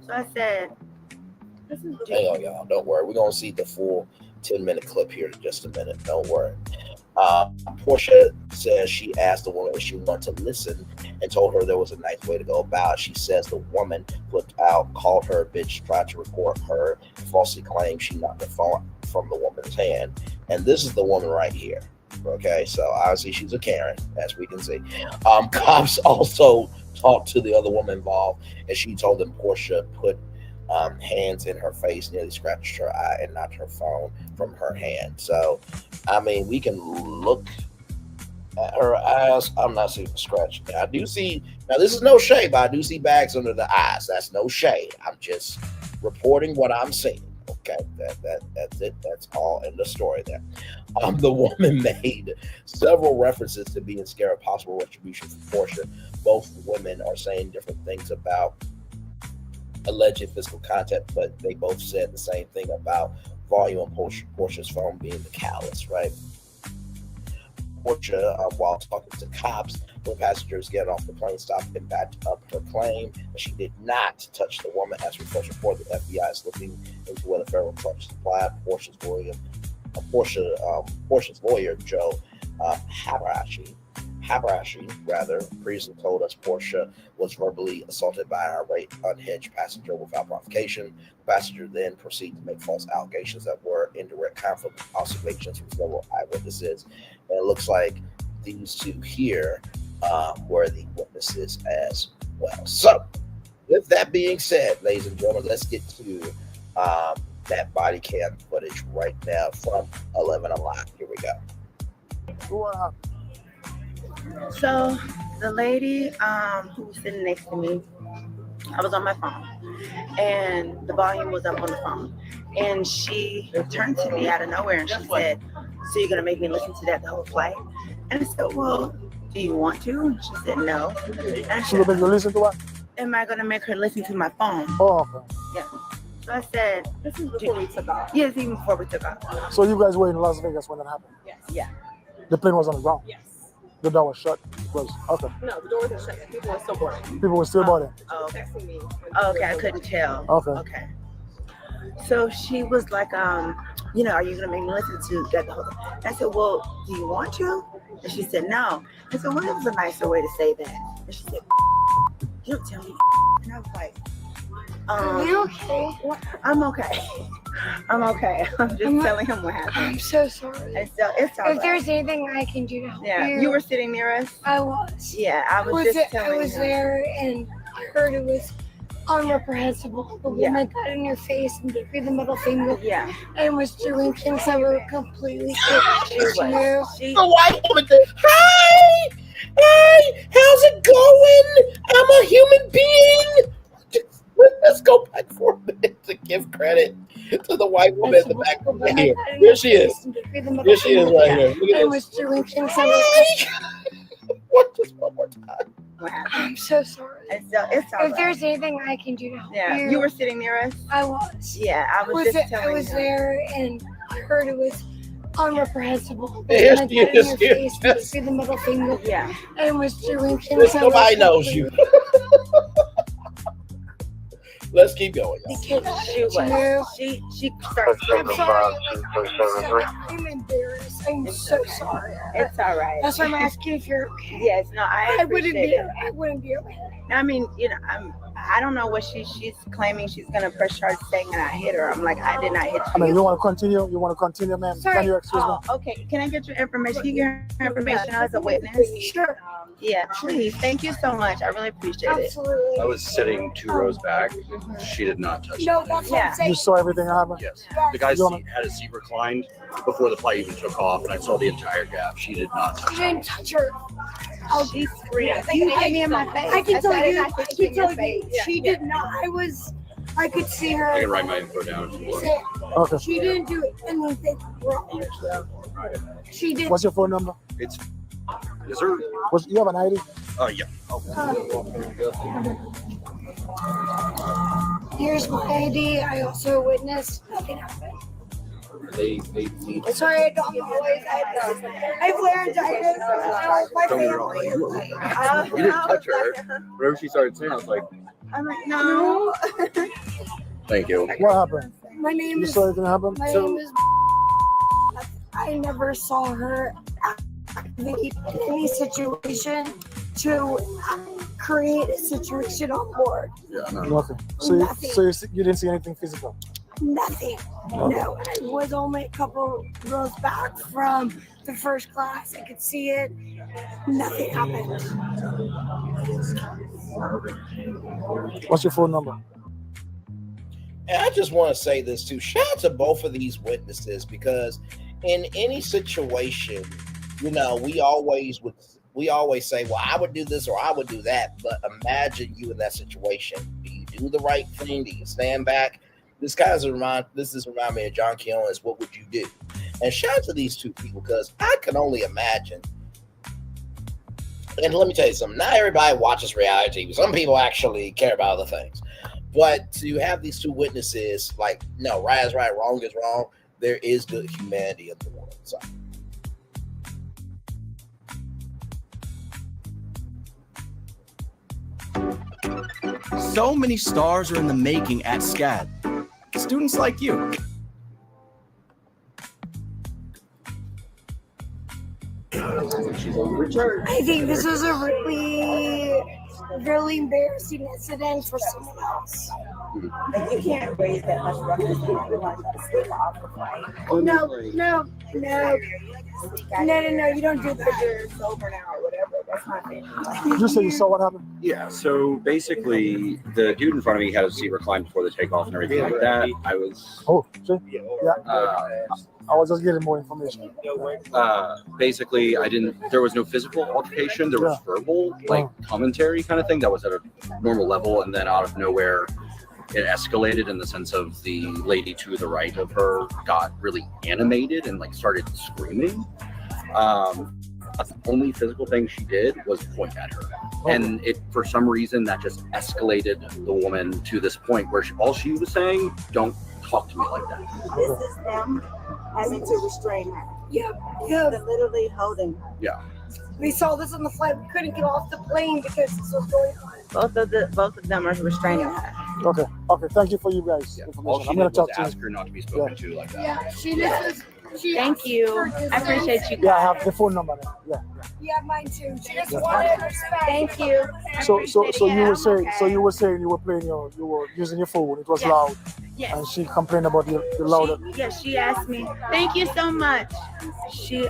So I said, hang on, y'all. Don't worry. We're going to see the full 10-minute clip here in just a minute. Don't worry. Portia says she asked the woman if she wanted to listen and told her there was a nice way to go about it. She says the woman flipped out, called her a bitch, tried to record her, falsely claimed she knocked the phone from the woman's hand. And this is the woman right here. Okay, so obviously she's a Karen, as we can see. Cops also talked to the other woman involved, and she told them Portia put hands in her face, nearly scratched her eye, and knocked her phone from her hand. So, I mean, we can look at her eyes. I'm not seeing a scratch. I do see, now this is no shade, but I do see bags under the eyes. That's no shade. I'm just reporting what I'm seeing. Okay, that's it. That's all in the story there. The woman made several references to being scared of possible retribution from Portia. Both women are saying different things about alleged physical contact, but they both said the same thing about volume on Portia's phone being the callous, right? Portia, while talking to cops, when passengers get off the plane, stopped and backed up her claim that she did not touch the woman. As we first reported, the FBI is looking into whether federal charges apply. Portia's lawyer, Joe Habarashi, previously told us Portia was verbally assaulted by our unhinged passenger without provocation. The passenger then proceeded to make false allegations that were in direct conflict with observations from several eyewitnesses. And it looks like these two here were the witnesses as well. So, with that being said, ladies and gentlemen, let's get to that body cam footage right now from 11 Alive. Here we go. so the lady who was sitting next to me, I was on my phone, and the volume was up on the phone. And she turned to me out of nowhere, and she said, "So you're gonna make me listen to that the whole flight?" And I said, "Well, do you want to?" And she said, "No." And I She will said, make you listen to what? "Am I gonna make her listen to my phone?" Oh, okay. Yeah. So I said, This is before we took off. yes, even before we took off. So you guys were in Las Vegas when that happened? Yes. Yeah. The plane was on the ground. Yes. The door was shut. It was okay. No, the doors are shut. People are still boarding. People were still boarding. Oh, okay. Texting me. Okay, I couldn't tell. Okay. Okay. So she was like, you know, are you gonna make me listen to get the whole thing? I said, well, do you want to? And she said, no. I said, well, that was a nicer way to say that. And she said, you don't tell me. And I was like, Are you okay? I'm okay. I'm okay. I'm just telling him what happened. I'm so sorry. And so it's all If right. there's anything I can do to help Yeah, you, you were sitting near us. I was. Yeah, I was just telling I was him. there, and I heard it was unreprehensible. The Yeah. woman got in your face and gave you the middle finger Yeah, and was doing things that were completely she different to you. was. She, The white woman said, "Hi, hi, how's it going? I'm a human being." Let's go back for a minute to give credit to the white woman in the back. The woman Here, got in here your she is. face and gave you the middle Here she is finger right here. Look and at was this. doing things that were. What? Just one more time. what happened? I'm so sorry. And so it's all If right. there's anything I can do to help Yeah, you, you were sitting near us. I was. Yeah, I was just I telling was him. there, and I heard it was unreprehensible. The Here woman she got in is, your here face she and is. gave you the middle finger Yeah, and was doing things This that were nobody knows you. completely Let's keep going. y'all. different she to you. was. She started I'm screaming. sorry. I'm embarrassed. I'm so sorry. It's all right. That's why I'm asking if you're okay. Yes, no, I wouldn't appreciate be. it. I wouldn't be okay. I mean, you know, I don't know what she's claiming she's gonna press charge saying that I hit her. I'm like, I did not hit I mean, you. you want to continue? You want to continue, ma'am? Sorry. Can you excuse me? Oh, okay. Can I get your information? Can you get her information as a witness? Sure. Yeah, please. Thank you so much. I really appreciate it. Absolutely. I was sitting 2 rows back. She did not touch No, me. that's what Yeah. I'm saying. You saw everything happen? Yes. The guy's seat had his seat reclined before the flight even took off, and I saw the entire gap. She did not touch You me. didn't touch her. She screamed. You hit me in my face. I can tell said it, you. I I hit you can in your tell you. face. She did not. I could see her. I can write my info down if you want. Okay. She didn't do anything wrong. She did. What's your phone number? It's is there? You have an ID? Yeah. Here's my ID. I also witnessed nothing happened. They Sorry, I don't always. I have laryngitis. I was my told me wrong. family. You didn't touch her. Whenever she started saying, I was like, I'm like, no. "Thank you." What happened? My name You is. saw anything happen? My name is. I never saw her activate in any situation to create a situation on board. Yeah, no. Nothing. So you didn't see anything physical? Nothing. No, I was only a couple rows back from the first class. I could see it. Nothing happened. What's your phone number? And I just want to say this too. Shout out to both of these witnesses, because in any situation, you know, we always say, well, I would do this or I would do that. But imagine you in that situation. Do you do the right thing? Do you stand back? This remind me of John Keown's What Would You Do? And shout out to these two people, because I can only imagine. And let me tell you something, not everybody watches reality TV. Some people actually care about other things. But to have these two witnesses, like, no, right is right, wrong is wrong, there is good humanity in the world. So. So many stars are in the making at SCAD. Students like you. I think this was a really embarrassing incident for someone else. You can't raise that much ruckus if you want to escape off the flight. No. You don't do that. You're sober now or whatever. That's not fair. You said you saw what happened? Yeah, so basically, the dude in front of me had his seat reclined before the takeoff and everything like that. I was See? Yeah. I was just getting more information. basically, there was no physical altercation. There was verbal, like commentary kind of thing that was at a normal level, and then out of nowhere, it escalated in the sense of the lady to the right of her got really animated and like started screaming. The only physical thing she did was point at her. And it, for some reason, that just escalated the woman to this point where all she was saying, don't talk to me like that. This is them having to restrain her. Yeah. They're literally holding her. Yeah. We saw this on the flight. We couldn't get off the plane because this was going on. Both of them are restraining her. Okay. Thank you for you guys' Yeah. All information. she I'm gonna did was talk to ask you. her not to be spoken to like that. Yeah, she Thank you. I appreciate you Yeah, I guys. have the phone number now. Yeah. Yeah, mine too. She just Yeah. wanted respect. Thank you. I So appreciate you it. were I'm saying okay. you were playing you were using your phone. It was Yes. loud, Yes. and she complained about the louder. She asked me, thank you so much. She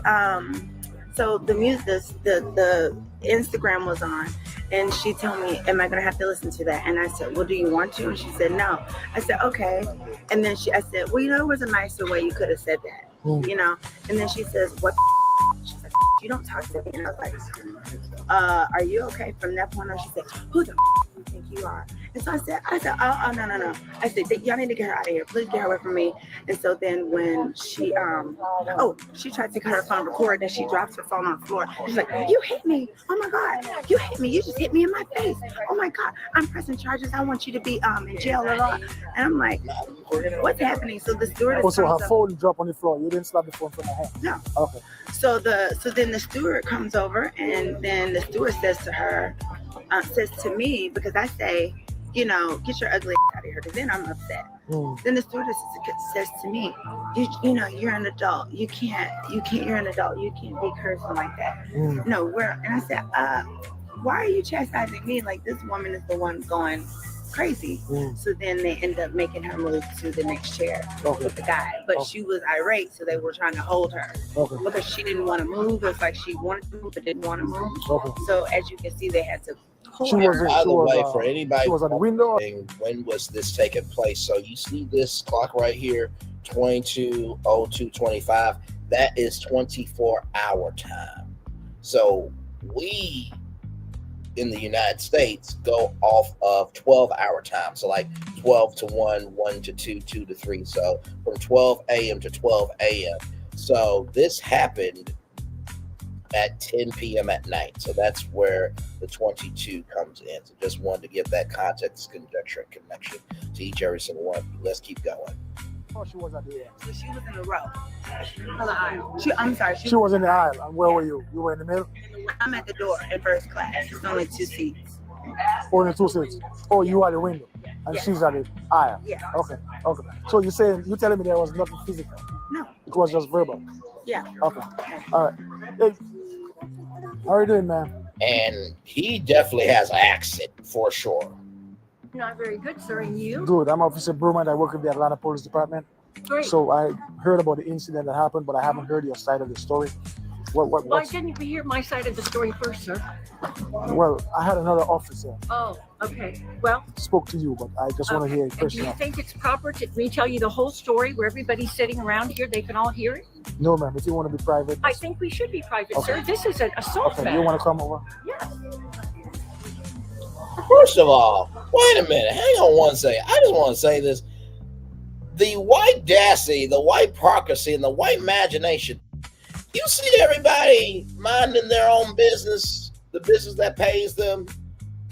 so the music the Instagram was on, and she told me, am I gonna have to listen to that? And I said, well, do you want to? And she said no. I said, okay. And then I said, well, there was a nicer way you could have said that, And then she says, what? She's like, you don't talk to me. And I was like, are you okay? From that point on, she said, who the you think you are? And so I said, oh, no. I said, y'all need to get her out of here. Please get her away from me. And so then when she tried to cut her phone record, and she drops her phone on the floor. She's like, you hit me. Oh my God. You hit me. You just hit me in my face. Oh my God. I'm pressing charges. I want you to be in jail. Blah, blah. And I'm like, what's happening? So the stewardess Also, her comes up. phone dropped on the floor. You didn't slap the phone from her hand. No. Okay. So then the steward comes over, and then the steward says to me, because I say, get your ugly out of here, because then I'm upset. Then the stewardess says to me, you're an adult. You're an adult. You can't be cursing like that. No, and I said, why are you chastising me? Like, this woman is the one going crazy. So then they end up making her move to the next chair with the guy. But she was irate, so they were trying to hold her because she didn't want to move. It's like she wanted to move but didn't want to move. So as you can see, they had to hold her. By the way, for anybody she was on the window. when was this taking place? So you see this clock right here, 22:02:25. That is 24-hour time. So we in the United States go off of 12-hour time. So like 12 to 1, 1 to 2, 2 to 3. So from 12 a.m. to 12 a.m. So this happened at 10 p.m. at night. So that's where the 22 comes in. So just wanted to give that context, conjecture, and connection to each every single one. Let's keep going. Oh, she was at the end. So she was in the row. On the aisle. She was in the aisle. And where were you? You were in the middle? I'm at the door in first class. It's only 2 seats. Only 2 seats. Oh, you are the window. And she's at the aisle. Yeah. Okay. So you're telling me there was nothing physical? No. It was just verbal? Yeah. Okay. All right. Hey, how are you doing, man? And he definitely has an accent for sure. Not very good, sir. And you? Good. I'm Officer Brumand. I work with the Atlanta Police Department. Great. So I heard about the incident that happened, but I haven't heard your side of the story. Why didn't you hear my side of the story first, sir? Well, I had another officer Oh, okay. Well, spoke to you, but I just want to hear it and do you personally. think it's proper to me tell you the whole story where everybody's sitting around here, they can all hear it? No, ma'am. If you want to be private. I think we should be private, Okay. sir. This is an assault Okay. matter. You want to come over? Yes. First of all, wait a minute. Hang on one second. I just want to say this. The white dassy, the white hypocrisy, and the white imagination. You see everybody minding their own business, the business that pays them,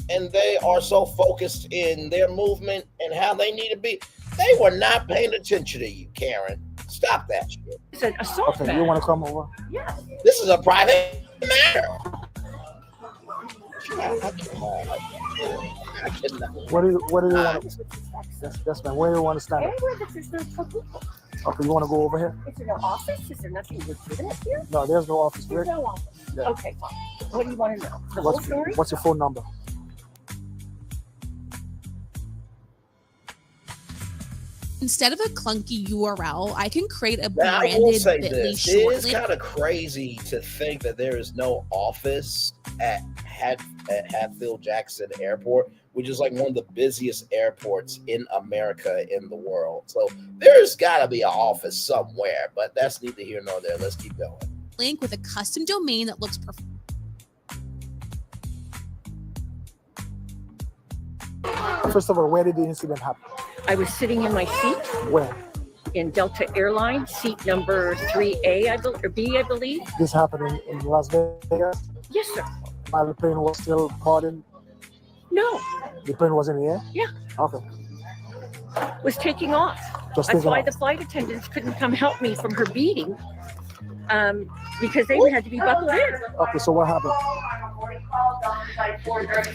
and they are so focused in their movement and how they need to be. They were not paying attention to you, Karen. Stop that shit. It's an assault Okay. matter. You want to come over? Yes. This is a private matter. I cannot. What do you want to? Yes, ma'am. Where do you want to stand? Anywhere that there's no people. Okay. You want to go over here? Is there no office? Is there nothing legitimate here? No, there's no office. There's Rick. no office. Yeah. Okay, fine. What do you want to know? The whole story? What's your phone number? Instead of a clunky URL, I can create a Now, I will branded say bit.ly this. It short is link. kind of crazy to think that there is no office at Hatfield Jackson Airport, which is like one of the busiest airports in America, in the world. So there's got to be an office somewhere, but that's neither here nor there. Let's keep going. Link with a custom domain that looks perfect. First of all, where did the incident happen? I was sitting in my seat. Where? in Delta Airlines, seat number 3A, or B, I believe. This happened in Las Vegas. Yes, sir. While the plane was still boarding. No. The plane was in the air. Yeah. Okay. Was taking off. Just That's taking why off. the flight attendants couldn't come help me from her beating, because they had to be buckled in. Okay, so what happened?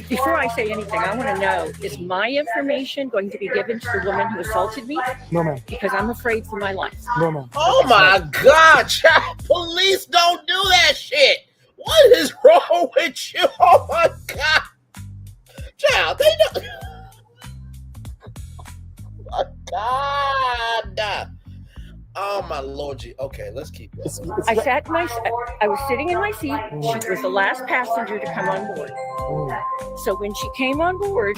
Before I say anything, I want to know, is my information going to be given to the woman who assaulted me? No, ma'am. Because I'm afraid for my life. No, ma'am. Oh my God, child! Police don't do that shit. What is wrong with you? Oh my God, child! They don't. Oh my God! Oh my Lord! Okay, let's keep going. I was sitting in my seat. She was the last passenger to come on board. So when she came on board,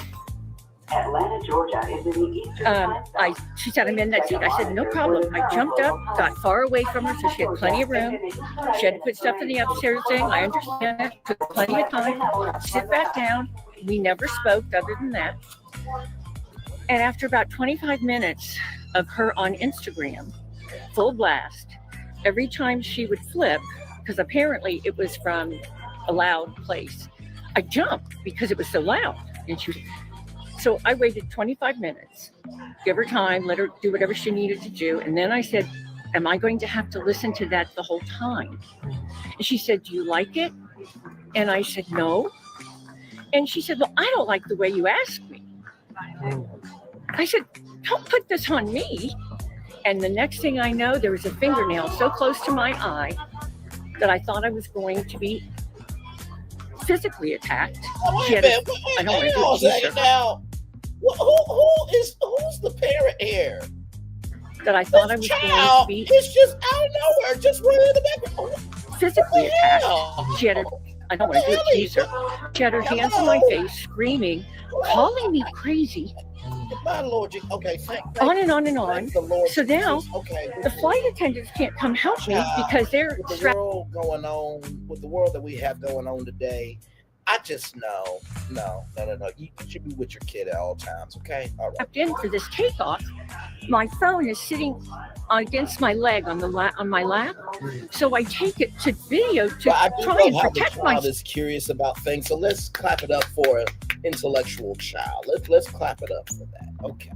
Atlanta, Georgia is in the east. she said, I'm in that seat. I said, no problem. I jumped up, got far away from her, so she had plenty of room. She had to put stuff in the upstairs thing. I understand that. Took plenty of time. Sit back down. We never spoke other than that. And after about 25 minutes of her on Instagram, full blast, every time she would flip, because apparently it was from a loud place, I jumped because it was so loud. And so I waited 25 minutes, give her time, let her do whatever she needed to do. And then I said, am I going to have to listen to that the whole time? And she said, do you like it? And I said, no. And she said, well, I don't like the way you asked me. I said, don't put this on me. And the next thing I know, there was a fingernail so close to my eye that I thought I was going to be physically attacked. She had I don't want to do it either. Now, who's the parent here? That I thought I was going to be. It's just out of nowhere, just running in the background. Physically attacked. She had I don't want to do it teaser. She had her hands in my face, screaming, calling me crazy. My Lord, okay, on and on and on. So now, okay, the flight attendants can't come help me because they're with the world going on, with the world that we have going on today. I just know, no. You should be with your kid at all times, okay? All right. Strapped in for this takeoff. My phone is sitting against my leg on my lap, so I take it to video to try and protect myself. The child is curious about things, so let's clap it up for an intellectual child. Let's clap it up for that. Okay.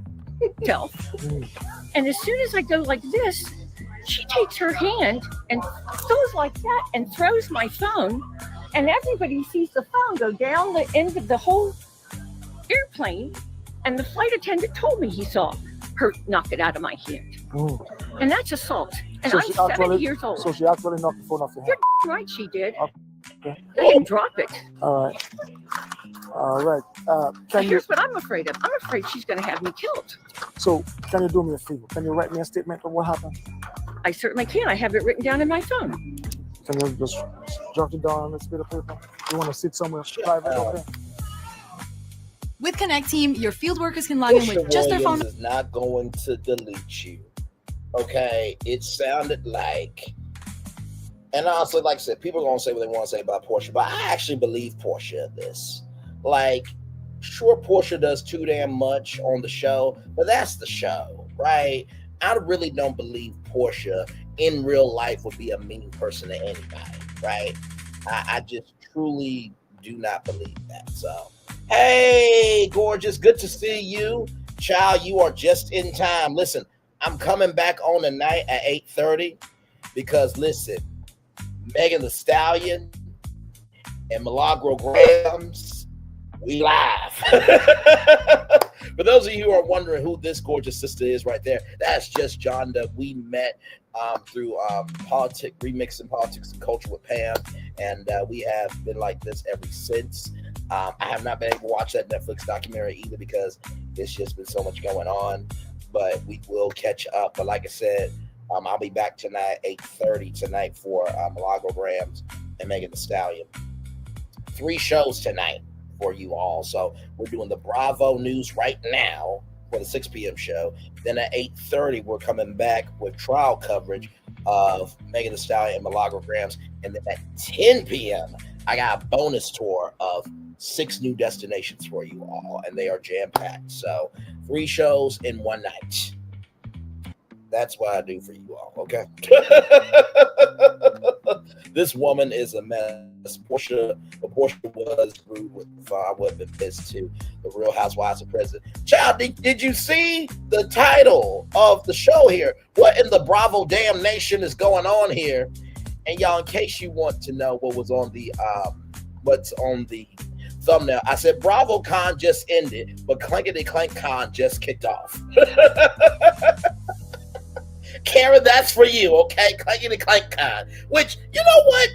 And as soon as I go like this, she takes her hand and goes like that and throws my phone, and everybody sees the phone go down the end of the whole airplane. And the flight attendant told me he saw her knock it out of my hand. And that's assault. And so I'm 70 years old. So she actually knocked the phone off your hand? You're right, she did. Okay. I didn't drop it. All right. Here's what I'm afraid of. I'm afraid she's going to have me killed. So can you do me a favor? Can you write me a statement of what happened? I certainly can. I have it written down in my phone. Can you just jot it down on this bit of paper? You want to sit somewhere private over there? With Connect Team, your field workers can log in with just their phone. Is not going to delete you. Okay, it sounded like, and honestly, like I said, people are gonna say what they want to say about Portia, but I actually believe Portia in this. Like, sure, Portia does too damn much on the show, but that's the show, right? I really don't believe Portia in real life would be a mean person to anybody, right? I just truly do not believe that. So, hey, gorgeous, good to see you. Child, you are just in time. Listen, I'm coming back on tonight at 8:30 because, listen, Megan Thee Stallion and Milagro Grams, we live. For those of you who are wondering who this gorgeous sister is right there, that's just Jonda. We met through Remixing Politics and Culture with Pam, and we have been like this ever since. I have not been able to watch that Netflix documentary either because it's just been so much going on, but we will catch up. But like I said, I'll be back tonight, 8:30 tonight for Milagro Grams and Megan Thee Stallion. 3 shows tonight for you all. So we're doing the Bravo News right now for the 6 p.m. show. Then at 8:30, we're coming back with trial coverage of Megan Thee Stallion and Milagro Grams. And then at 10 p.m., I got a bonus tour of 6 new destinations for you all, and they are jam-packed. So 3 shows in one night. That's what I do for you all, okay? This woman is a mess. Portia was rude with I would have been pissed too. The Real Housewives of President. Child, did you see the title of the show here? What in the Bravodamnation is going on here? And y'all, in case you want to know what was on the what's on the thumbnail, I said BravoCon just ended, but Clankety Clank Con just kicked off. Karen, that's for you, okay? Clankety Clank Con. Which, you know what?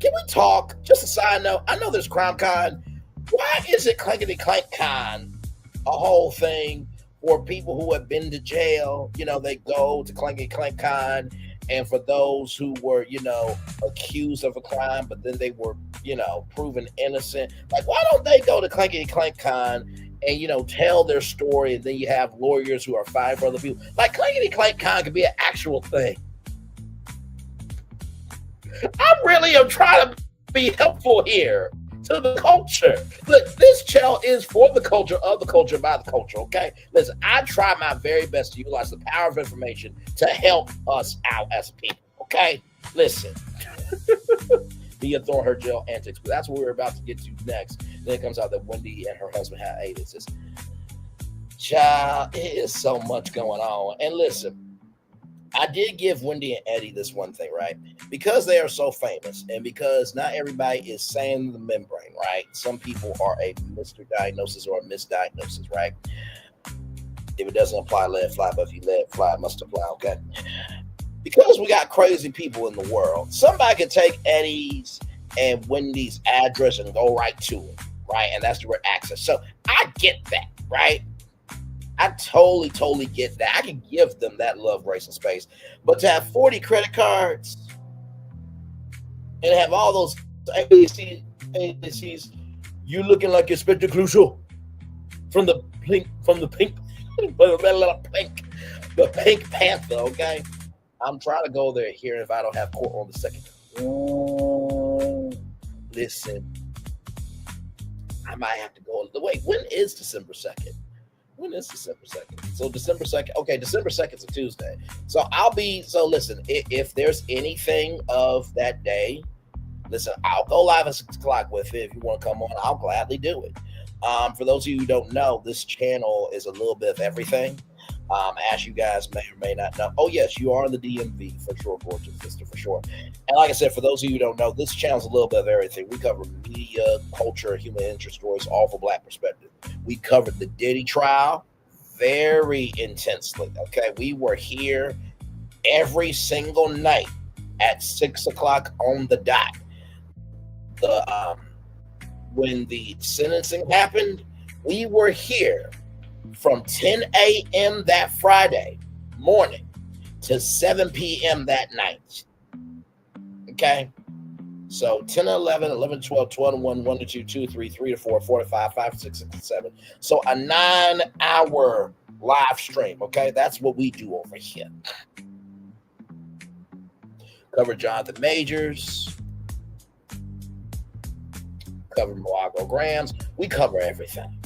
Can we talk? Just a side note. I know there's Crown Con. Why is it Clankety Clank Con a whole thing for people who have been to jail? You know, they go to Clankety Clank Con. And for those who were, you know, accused of a crime, but then they were, you know, proven innocent. Like, why don't they go to Clankety Clank Con and, you know, tell their story, and then you have lawyers who are fighting for other people? Like, Clankety Clank Con could be an actual thing. I really am trying to be helpful here to the culture. Look, this channel is for the culture, of the culture, by the culture, okay? Listen, I try my very best to utilize the power of information to help us out as people, okay? Listen. Mia Thorne, her jail antics, but that's what we're about to get to next. Then it comes out that Wendy and her husband had AIDS. Child, it is so much going on. And listen, I did give Wendy and Eddie this one thing, right? Because they are so famous, and because not everybody is saying the membrane, right? Some people are a misdiagnosis or a misdiagnosis, right? If it doesn't apply, let it fly. But if you let it fly, it must apply, okay? Because we got crazy people in the world, somebody could take Eddie's and Wendy's address and go right to them, right? And that's direct access. So I get that, right? I totally get that. I can give them that love, grace, and space. But to have 40 credit cards and have all those ABCs, you looking like Inspector Clouseau from the Pink Panther, okay? I'm trying to go there here if I don't have court on the second. Listen, I might have to go. Wait, when is December 2nd? When is December 2nd? So December 2nd. Okay, December 2nd is a Tuesday. So listen, if there's anything of that day, listen, I'll go live at 6 o'clock with it. If you want to come on, I'll gladly do it. For those of you who don't know, this channel is a little bit of everything. As you guys may or may not know. Oh, yes, you are in the DMV for sure, gorgeous sister, for sure. And like I said, for those of you who don't know, this channel is a little bit of everything. We cover media, culture, human interest stories, all from Black perspective. We covered the Diddy trial very intensely, okay? We were here every single night at 6 o'clock on the dot. When the sentencing happened, we were here from 10 a.m. that Friday morning to 7 p.m. that night. Okay? So 10, 11, 11, 12, 12, 1, 1 to 2, 2, 3, 3 to 4, 4 to 5, 5 to 6, 6 to 7. So a 9-hour live stream. Okay? That's what we do over here. Cover Jonathan Majors. Cover Milagro Grams. We cover everything.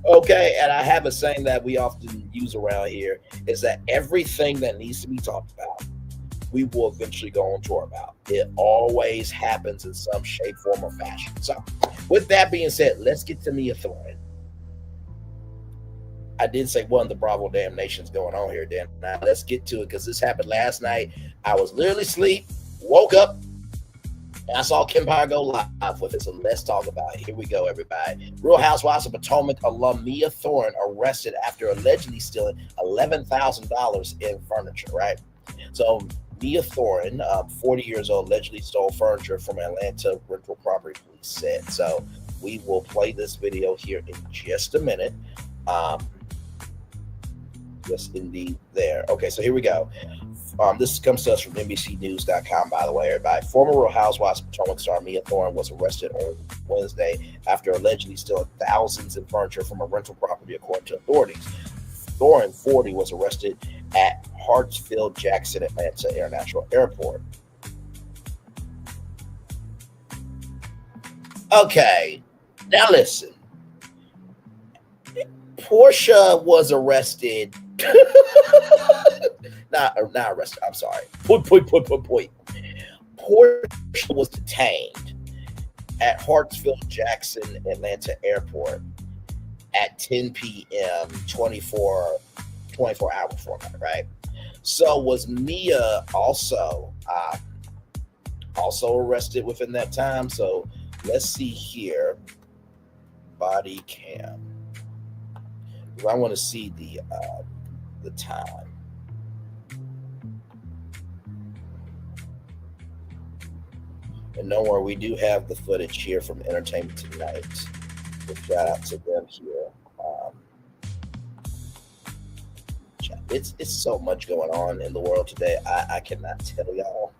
Okay, and I have a saying that we often use around here is that everything that needs to be talked about, we will eventually go on tour about. It always happens in some shape, form, or fashion. So, with that being said, let's get to Mia Thorne. I did say one of the Bravodamnation's going on here, Dan. Now let's get to it because this happened last night. I was literally asleep, woke up, and I saw Empire go live with it, so let's talk about it. Here we go, everybody. Real Housewives of Potomac alum Mia Thorne arrested after allegedly stealing $11,000 in furniture, right? So Mia Thorne, 40 years old, allegedly stole furniture from Atlanta rental property, police said. So we will play this video here in just a minute. Yes, indeed, there. Okay, so here we go. This comes to us from NBCnews.com, by the way, everybody. Former Real Housewives of Potomac star Mia Thorne was arrested on Wednesday after allegedly stealing thousands in furniture from a rental property, according to authorities. Thorne, 40, was arrested at Hartsfield-Jackson Atlanta International Airport. Okay, now listen. Portia was arrested not arrested. I'm sorry. Portia was detained at Hartsfield-Jackson Atlanta Airport at 10 p.m. 24 hour format, right? So was Mia also arrested within that time? So let's see here. Body cam. I want to see the time. And don't worry, we do have the footage here from Entertainment Tonight. So shout out to them here. It's so much going on in the world today. I cannot tell y'all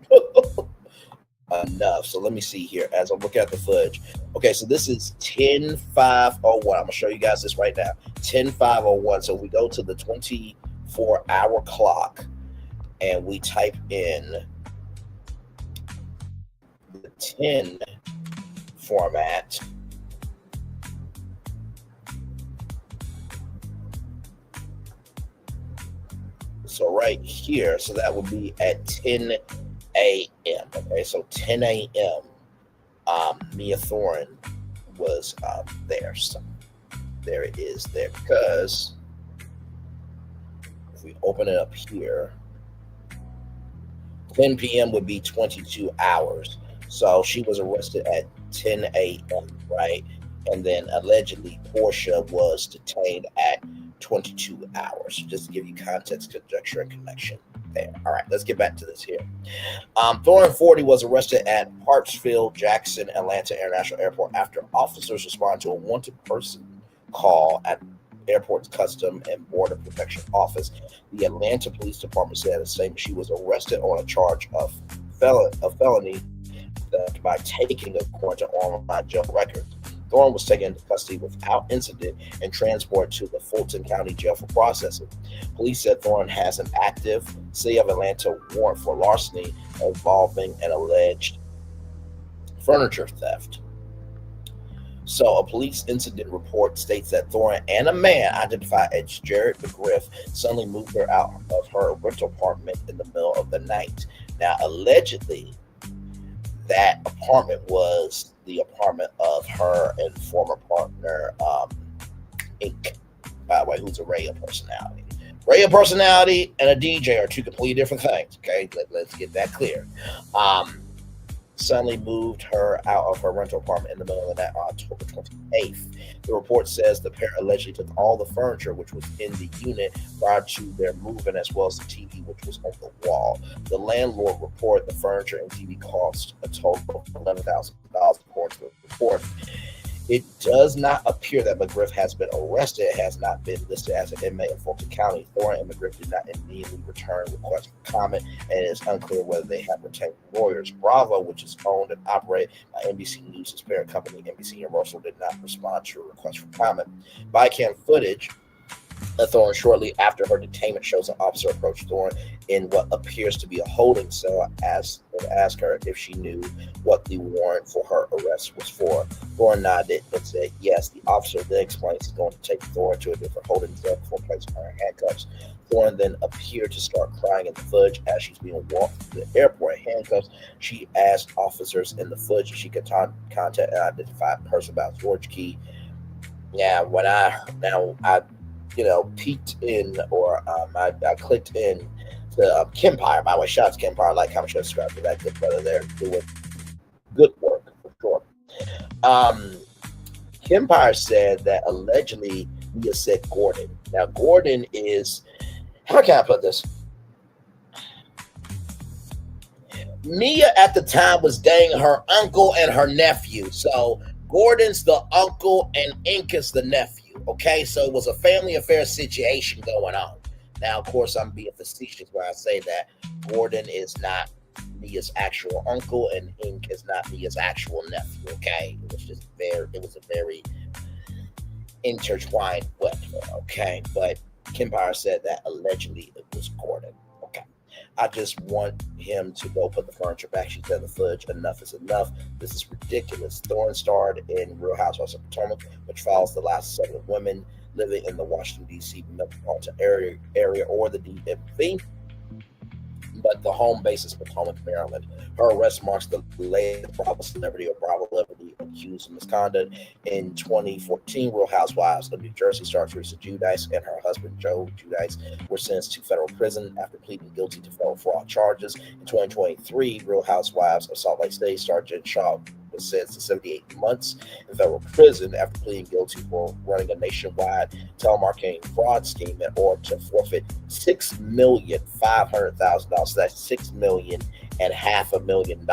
enough. So let me see here as I look at the footage. Okay, so this is 10:5:01. I'm gonna show you guys this right now. 10:5:01. So we go to the 24-hour clock and we type in the 10 format. So right here, so that would be at 10 a.m. Okay, so 10 a.m. Mia Thorne was there. So there it is there. Because if we open it up here, 10 p.m. would be 22 hours. So she was arrested at 10 a.m., right? And then allegedly Portia was detained at 22 hours. Just to give you context, conjecture, and connection there. All right, let's get back to this here. Thorne 40 was arrested at Hartsfield-Jackson Atlanta International Airport after officers responded to a wanted person call at Airport's Custom and Border Protection Office. The Atlanta Police Department said in a statement she was arrested on a charge of felony by taking according to online jail records. Thorne was taken into custody without incident and transported to the Fulton County Jail for processing. Police said Thorne has an active City of Atlanta warrant for larceny involving an alleged furniture theft. So a police incident report states that Thorne and a man identified as Jared McGriff suddenly moved her out of her rental apartment in the middle of the night. Now, allegedly, that apartment was the apartment of her and former partner, Ink, by the way, who's a radio personality. Radio personality and a DJ are two completely different things, okay? Let's get that clear. Suddenly moved her out of her rental apartment in the middle of the night on October 28th. The report says the pair allegedly took all the furniture which was in the unit prior to their move-in, as well as the TV which was on the wall. The landlord reported the furniture and TV cost a total of $11,000 according to the report. It does not appear that McGriff has been arrested. It has not been listed as an inmate in Fulton County. Thorne and McGriff did not immediately return requests for comment, and it is unclear whether they have retained lawyers. Bravo, which is owned and operated by NBC News' parent company, NBC Universal, did not respond to a request for comment. Bycam footage of Thorne shortly after her detainment shows an officer approach Thorne in what appears to be a holding cell and ask her if she knew what the warrant for her arrest was for. Thorne nodded and said yes. The officer then explains he's going to take Thorne to a different holding cell before placing her in handcuffs. Thorne then appeared to start crying in the footage as she's being walked to the airport in handcuffs. She asked officers in the footage if she could contact an identified person about George Key. Yeah, when I peeked in, or I clicked in to Kempire. By the way, shout out to Kempire, like, comment, share, subscribe to that good brother there doing good work for sure. Kempire said that allegedly Mia said Gordon. Now, Gordon is, how can I put this? Mia at the time was dating her uncle and her nephew. So Gordon's the uncle and Ink is the nephew. Okay, so it was a family affair situation going on. Now, of course, I'm being facetious when I say that Gordon is not Mia's actual uncle and Ink is not Mia's actual nephew. Okay, it was a very intertwined web. Okay, but Kempire said that allegedly it was Gordon. Okay, I just want him to go put the furniture back. She said the fudge, enough is enough. This is ridiculous. Thorne starred in Real Housewives of Potomac, which follows the last 7 women living in the Washington, D.C. metropolitan area or the DMV. But the home base is Potomac, Maryland. Her arrest marks the latest Bravo celebrity or Bravo celebrity accused of misconduct. In 2014, Real Housewives of New Jersey star Teresa Giudice and her husband Joe Giudice were sentenced to federal prison after pleading guilty to federal fraud charges. In 2023, Real Housewives of Salt Lake City star Jen Shaw was sentenced to 78 months in federal prison after pleading guilty for running a nationwide telemarketing fraud scheme in order to forfeit $6,500,000. So that's $6.5 million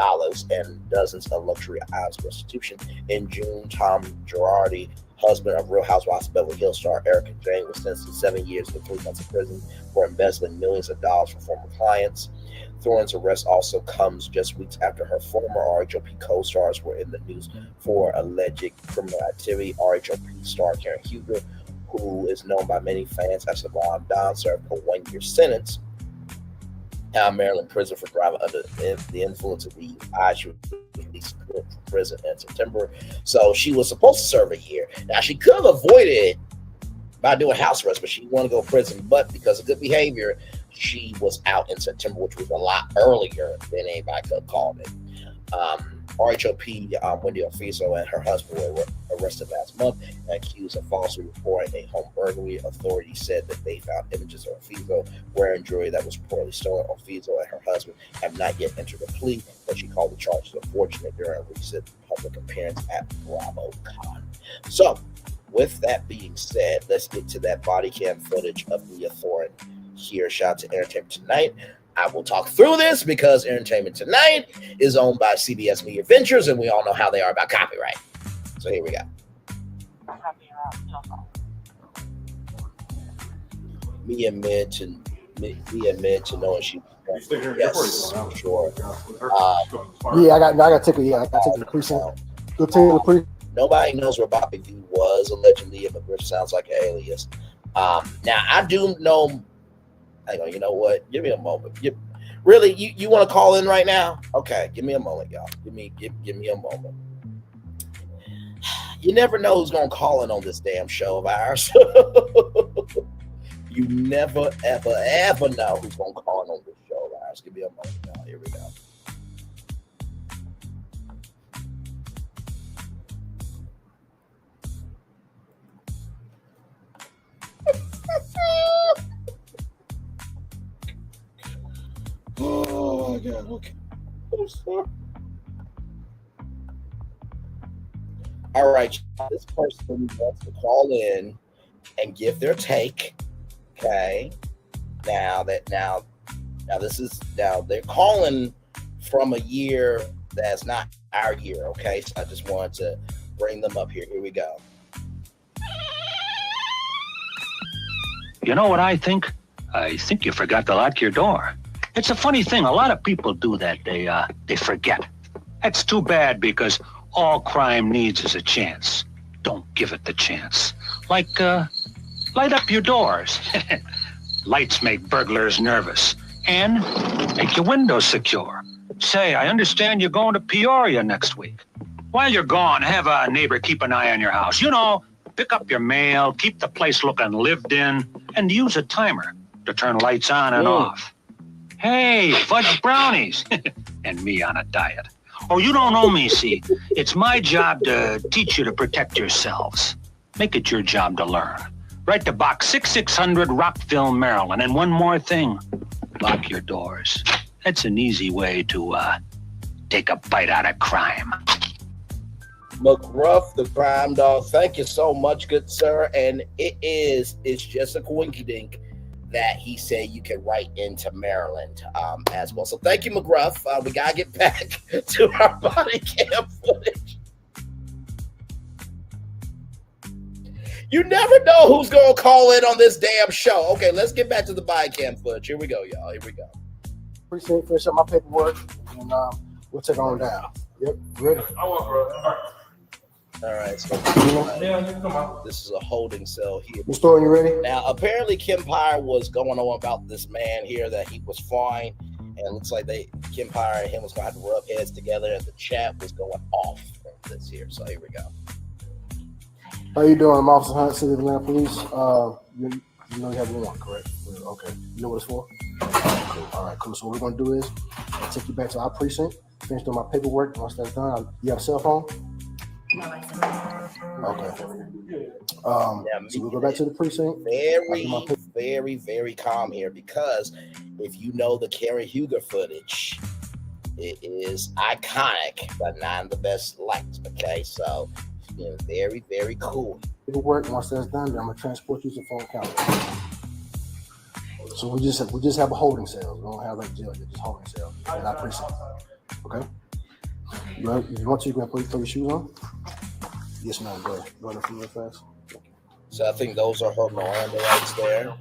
and dozens of luxury items restitution. In June, Tom Girardi, husband of Real Housewives of Beverly Hills star Erica Jane, was sentenced to 7 years and 3 months in prison for embezzling millions of dollars from former clients. Thorne's arrest also comes just weeks after her former RHOP co-stars were in the news for alleged criminal activity. RHOP star Karen Huger, who is known by many fans as Savon Don, served a 1-year sentence in Maryland prison for driving under the influence of DUI. She was released from prison in September, so she was supposed to serve a year. Now, she could have avoided it by doing house arrest, but she wanted to go to prison. But because of good behavior, she was out in September, which was a lot earlier than anybody could have called it. RHOP Wendy Ofiso and her husband were arrested last month and accused of falsely reporting a home burglary. Authorities said that they found images of Ofiso wearing jewelry that was reportedly stolen. Ofiso and her husband have not yet entered a plea, but she called the charges unfortunate during a recent public appearance at BravoCon. So, with that being said, let's get to that body cam footage of Leah Thorne here. Shout out to Entertainment Tonight. I will talk through this because Entertainment Tonight is owned by CBS Media Ventures, and we all know how they are about copyright. So here we go. Me admit to knowing she. Yes, sure. Yeah, I got to take the precinct. Go take the precinct. Nobody knows where Bobby V was allegedly, but Griff sounds like an alias. Now I do know. Hang on, you know what? Give me a moment. You want to call in right now? Okay, give me a moment, y'all. Give me a moment. You never know who's gonna call in on this damn show of ours. You never, ever know who's gonna call in on this show of ours. Give me a moment, y'all. Here we go. Oh my God! Okay. I'm sorry. All right, this person wants to call in and give their take. Okay. Now they're calling from a year that's not our year. Okay, so I just wanted to bring them up here. Here we go. You know what I think? I think you forgot to lock your door. It's a funny thing. A lot of people do that. They forget. That's too bad because all crime needs is a chance. Don't give it the chance. Like, light up your doors. Lights make burglars nervous and make your windows secure. Say, I understand you're going to Peoria next week. While you're gone, have a neighbor keep an eye on your house. You know, pick up your mail, keep the place looking lived in, and use a timer to turn lights on and off. Hey, fudge brownies. And me on a diet. Oh, you don't know me, see. It's my job to teach you to protect yourselves. Make it your job to learn. Write to Box 6600 Rockville, Maryland. And one more thing. Lock your doors. That's an easy way to take a bite out of crime. McGruff, the crime dog, thank you so much, good sir. And it's just a coinkydink that he said you can write into Maryland as well. So thank you, McGruff. We got to get back to our body cam footage. You never know who's going to call in on this damn show. Okay, let's get back to the body cam footage. Here we go, y'all. Here we go. Appreciate it. Finish up my paperwork, and we'll take on down. Yep, ready. All right, so this is a holding cell here. The story, you ready? Now, apparently Kim Pyre was going on about this man here that he was fine. And it looks like Kempire and him was going to have to rub heads together, and the chat was going off from this here. So here we go. How you doing? I'm Officer Hunt, City of Atlanta Police. You know you have one, correct? Okay. You know what it's for? Cool. All right, cool. So what we're going to do is I'll take you back to our precinct, finish doing my paperwork. Once that's done, you have a cell phone? Okay. So we'll go back to the precinct. Very, very calm here, because if you know the Carrie Huger footage, it is iconic, but not the best liked. Okay, so very, very cool. Paperwork. Once that's done, then I'm gonna transport you to phone county. So we just have a holding cell. We don't have like jail. Just holding cell in our precinct. Okay. If you want to, you can put your shoes on. Yes, ma'am. Go ahead. Go ahead real fast. So I think those are her Miranda rights there.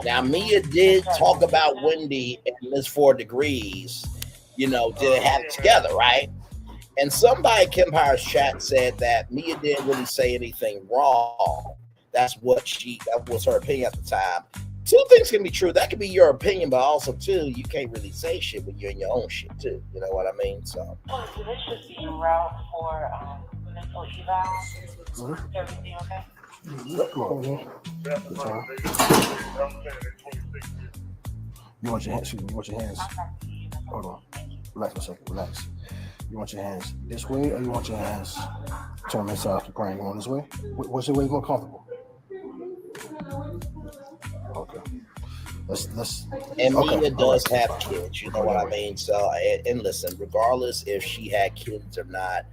Now, Mia did talk about Wendy and Miss 4 Degrees, did it have it together, right? And somebody in Kempire's chat said that Mia didn't really say anything wrong. That was her opinion at the time. Two things can be true. That could be your opinion, but also, too, you can't really say shit when you're in your own shit, too. You know what I mean? So this should be en route for mental eval. Is everything okay? You want your hands? Hold on. Relax for a second. Relax. You want your hands this way, or you want your hands turn this off the crane? You want this way? What's your way more comfortable? Okay. Let's. And Mia does have kids. You know what I mean? So, and listen, regardless if she had kids or not,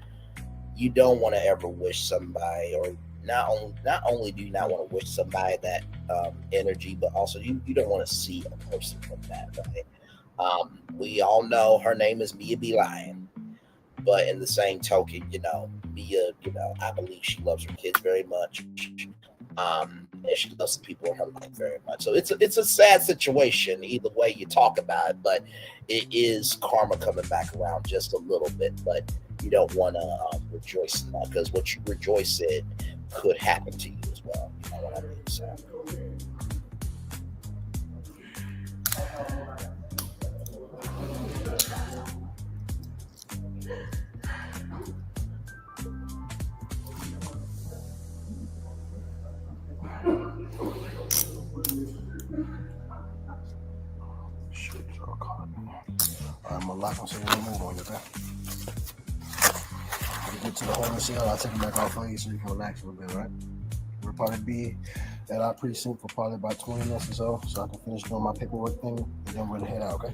you don't want to ever wish somebody, or not only do you not want to wish somebody that energy, but also you don't want to see a person from that, right? We all know her name is Mia B. Lion, but in the same token, Mia, I believe she loves her kids very much. And she loves the people in her life very much. So it's a sad situation either way you talk about it, but it is karma coming back around just a little bit. But you don't want to rejoice in that, because what you rejoice in could happen to you as well. You know what I mean? So. I'm gonna lock them so they don't move on you, okay? When you get to the holding cell, I'll take them back off for you so you can relax a little bit, right? We'll probably be at our precinct for probably about 20 minutes or so I can finish doing my paperwork thing, and then we'll head out, okay?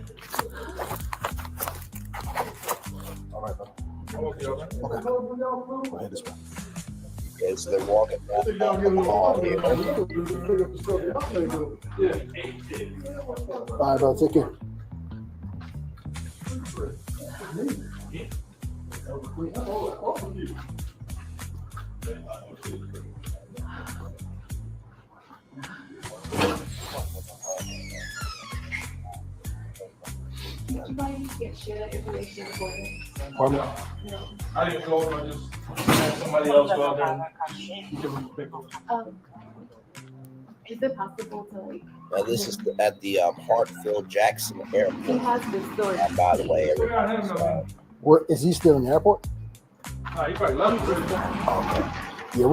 All right, brother. Okay. Go ahead this way. Okay, so they're walking down the hall here. All right, brother, take care. Pardon? I didn't go, I just had somebody else go out there and give them a pick. Is it possible to Now this is at the Hartfield Jackson Airport. He has the story. By the way, everybody. Where is he still in the airport? He probably left. Okay. Yeah,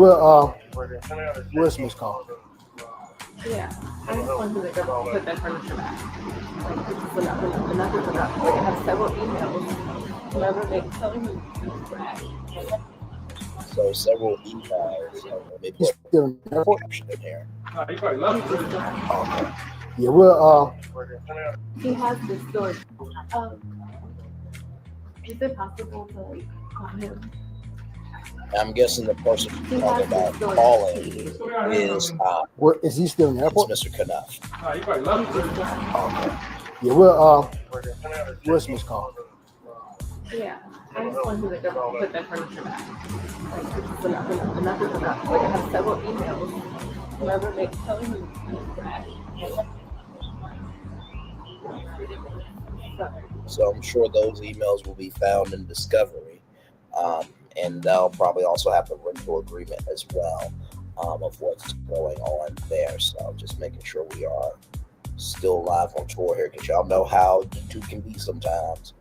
where's Miss Call? Yeah, I just wanted to put that furniture back. Like, nothing for that. I have several emails. Whoever they telling me to So several emails. Maybe He's still in the airport. in here. He probably left. Okay. Yeah, He has the story. Is it possible to call him? I'm guessing the person you're talking about calling is where is he still in the airport? Mr. Knuff. He probably left. Okay. Yeah, where's Miss Call? Yeah, I just wanted to put that furniture back. Like, nothing for that. Like, I have several emails. Whoever they telling me to So I'm sure those emails will be found in Discovery. and they'll probably also have the rental agreement as well of what's going on there. So just making sure we are still live on tour here, because y'all know how YouTube can be sometimes.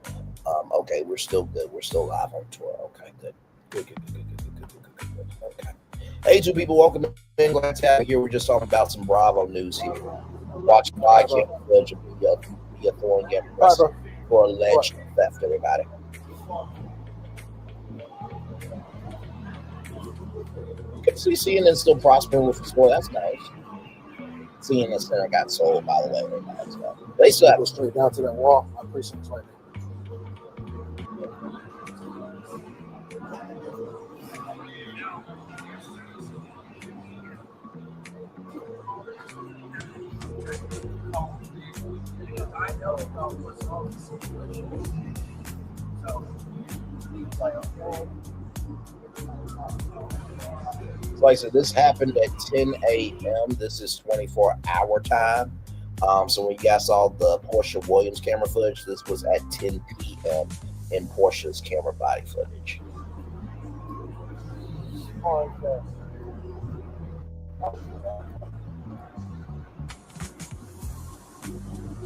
Okay, we're still good. We're still live on tour. Okay, good. Good. Okay. Hey, two people, welcome in. Glad to have you here. We're just talking about some Bravo news here. Watching why I can't judge be a thorn get arrested for alleged theft, everybody. You can see CNN still prospering with the score. That's nice. CNN Center got sold, by the way. Everybody. So they still have Go straight down to that wall. My precinct's right there. Like I said, this happened at 10 a.m. This is 24-hour time. So when you guys saw the Portia Williams camera footage, this was at 10 p.m. in Portia's camera body footage.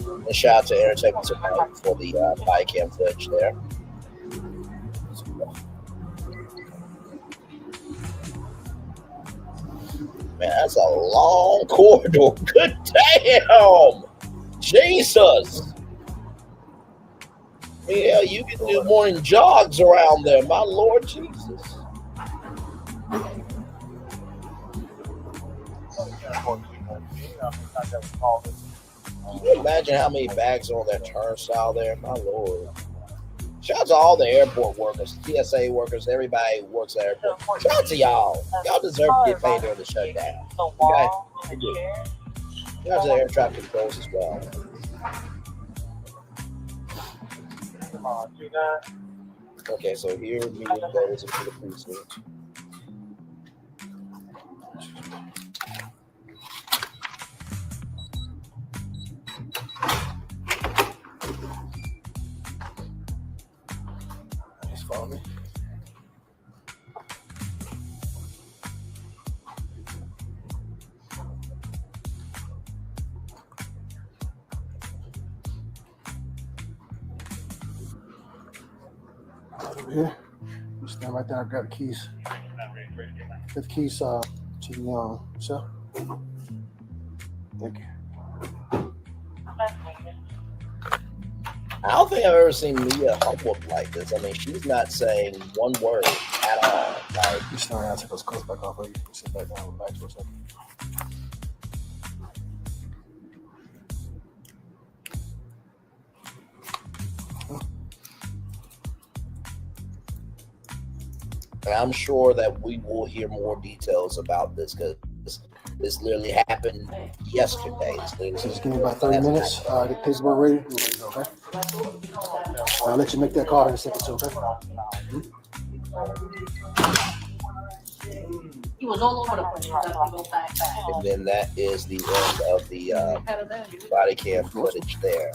And shout out to Entertainment Tonight for the body cam footage there. Man, that's a long corridor. Good damn! Jesus! Yeah, you can do morning jogs around there, my Lord Jesus. Can you imagine how many bags are on that turnstile there? My Lord. Shout out to all the airport workers, TSA workers, everybody who works at airport. Shout out to y'all. Y'all deserve to get paid during the shutdown. Okay? Shout out to the air traffic controls as well. Okay, so here meeting goes into the precinct. Follow me. Over here. You stand right there. I grab the keys. Get the keys to the cell. Thank you. I don't think I've ever seen Mia humbled like this. I mean, she's not saying one word at all. Like, You stand around, take those clothes back off. You sit back down, relax for a second. and I'm sure that we will hear more details about this because this literally happened yesterday. Just give me about 30 minutes. Get the paperwork ready. We're ready to go, okay? I'll let you make that call in a second, too, okay? He was all over the place. And then that is the end of the body cam footage there.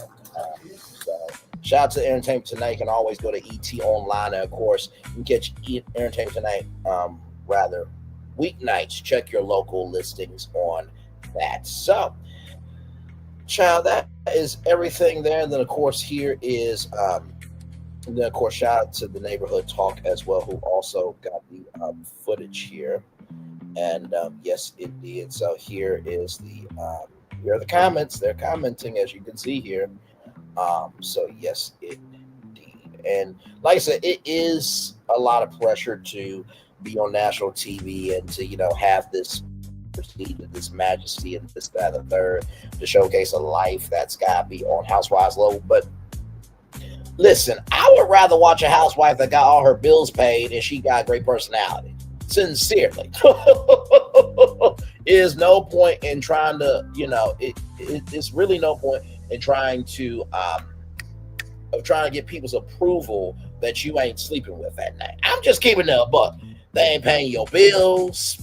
So shout out to Entertainment Tonight. You can always go to ET Online. And of course, you can catch Entertainment Tonight rather weeknights. Check your local listings on that. So, child, that is everything there. And then, of course, here is, and then, of course, shout out to the Neighborhood Talk as well, who also got the footage here. And yes, it did. So here is the here are the comments. They're commenting, as you can see here. So yes, indeed. And like I said, it is a lot of pressure to be on national TV and to, you know, have this prestige, this majesty, and this, that, and the third, to showcase a life that's gotta be on Housewives level. But listen, I would rather watch a housewife that got all her bills paid and she got a great personality. Sincerely. Is no point in trying to, you know, it's really no point in trying to get people's approval that you ain't sleeping with that night. I'm just keeping it a buck. They ain't paying your bills.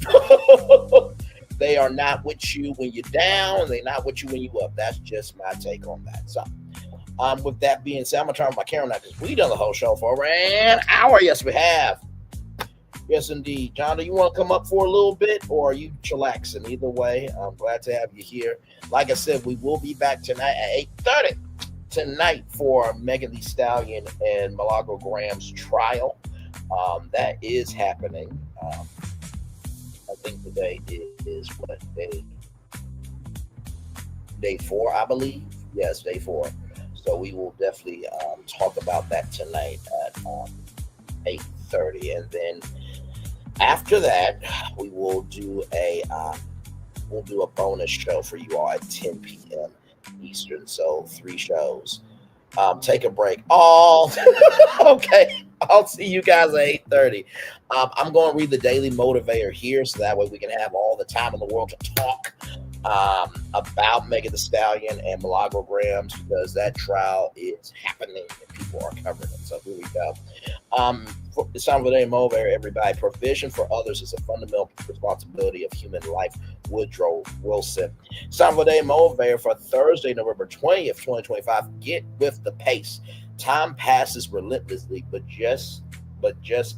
They are not with you when you're down. They're not with you when you up. That's just my take on that. So with that being said, I'm gonna turn on my camera now because we done the whole show for over an hour. Yes, we have. Yes, indeed. John, do you want to come up for a little bit, or are you chillaxing? Either way, I'm glad to have you here. Like I said, we will be back tonight at 8:30 tonight for Megan Thee Stallion and Milagro Graham's trial. That is happening. I think today is what, day 4, I believe. Yes, day 4. So we will definitely talk about that tonight at 8:30, and then after that we will do a bonus show for you all at 10 p.m. Eastern. So 3 shows. Take a break. Okay. I'll see you guys at 8:30. I'm going to read the Daily Motivator here, so that way we can have all the time in the world to talk about Megan Thee Stallion and Milagro Graham's, because that trial is happening and people are covering it. So here we go. It's time for the Daily Motivator, everybody. Provision for others is a fundamental responsibility of human life. Woodrow Wilson. It's time for the Daily Motivator for Thursday, November 20th, 2025. Get with the pace. Time passes relentlessly, but just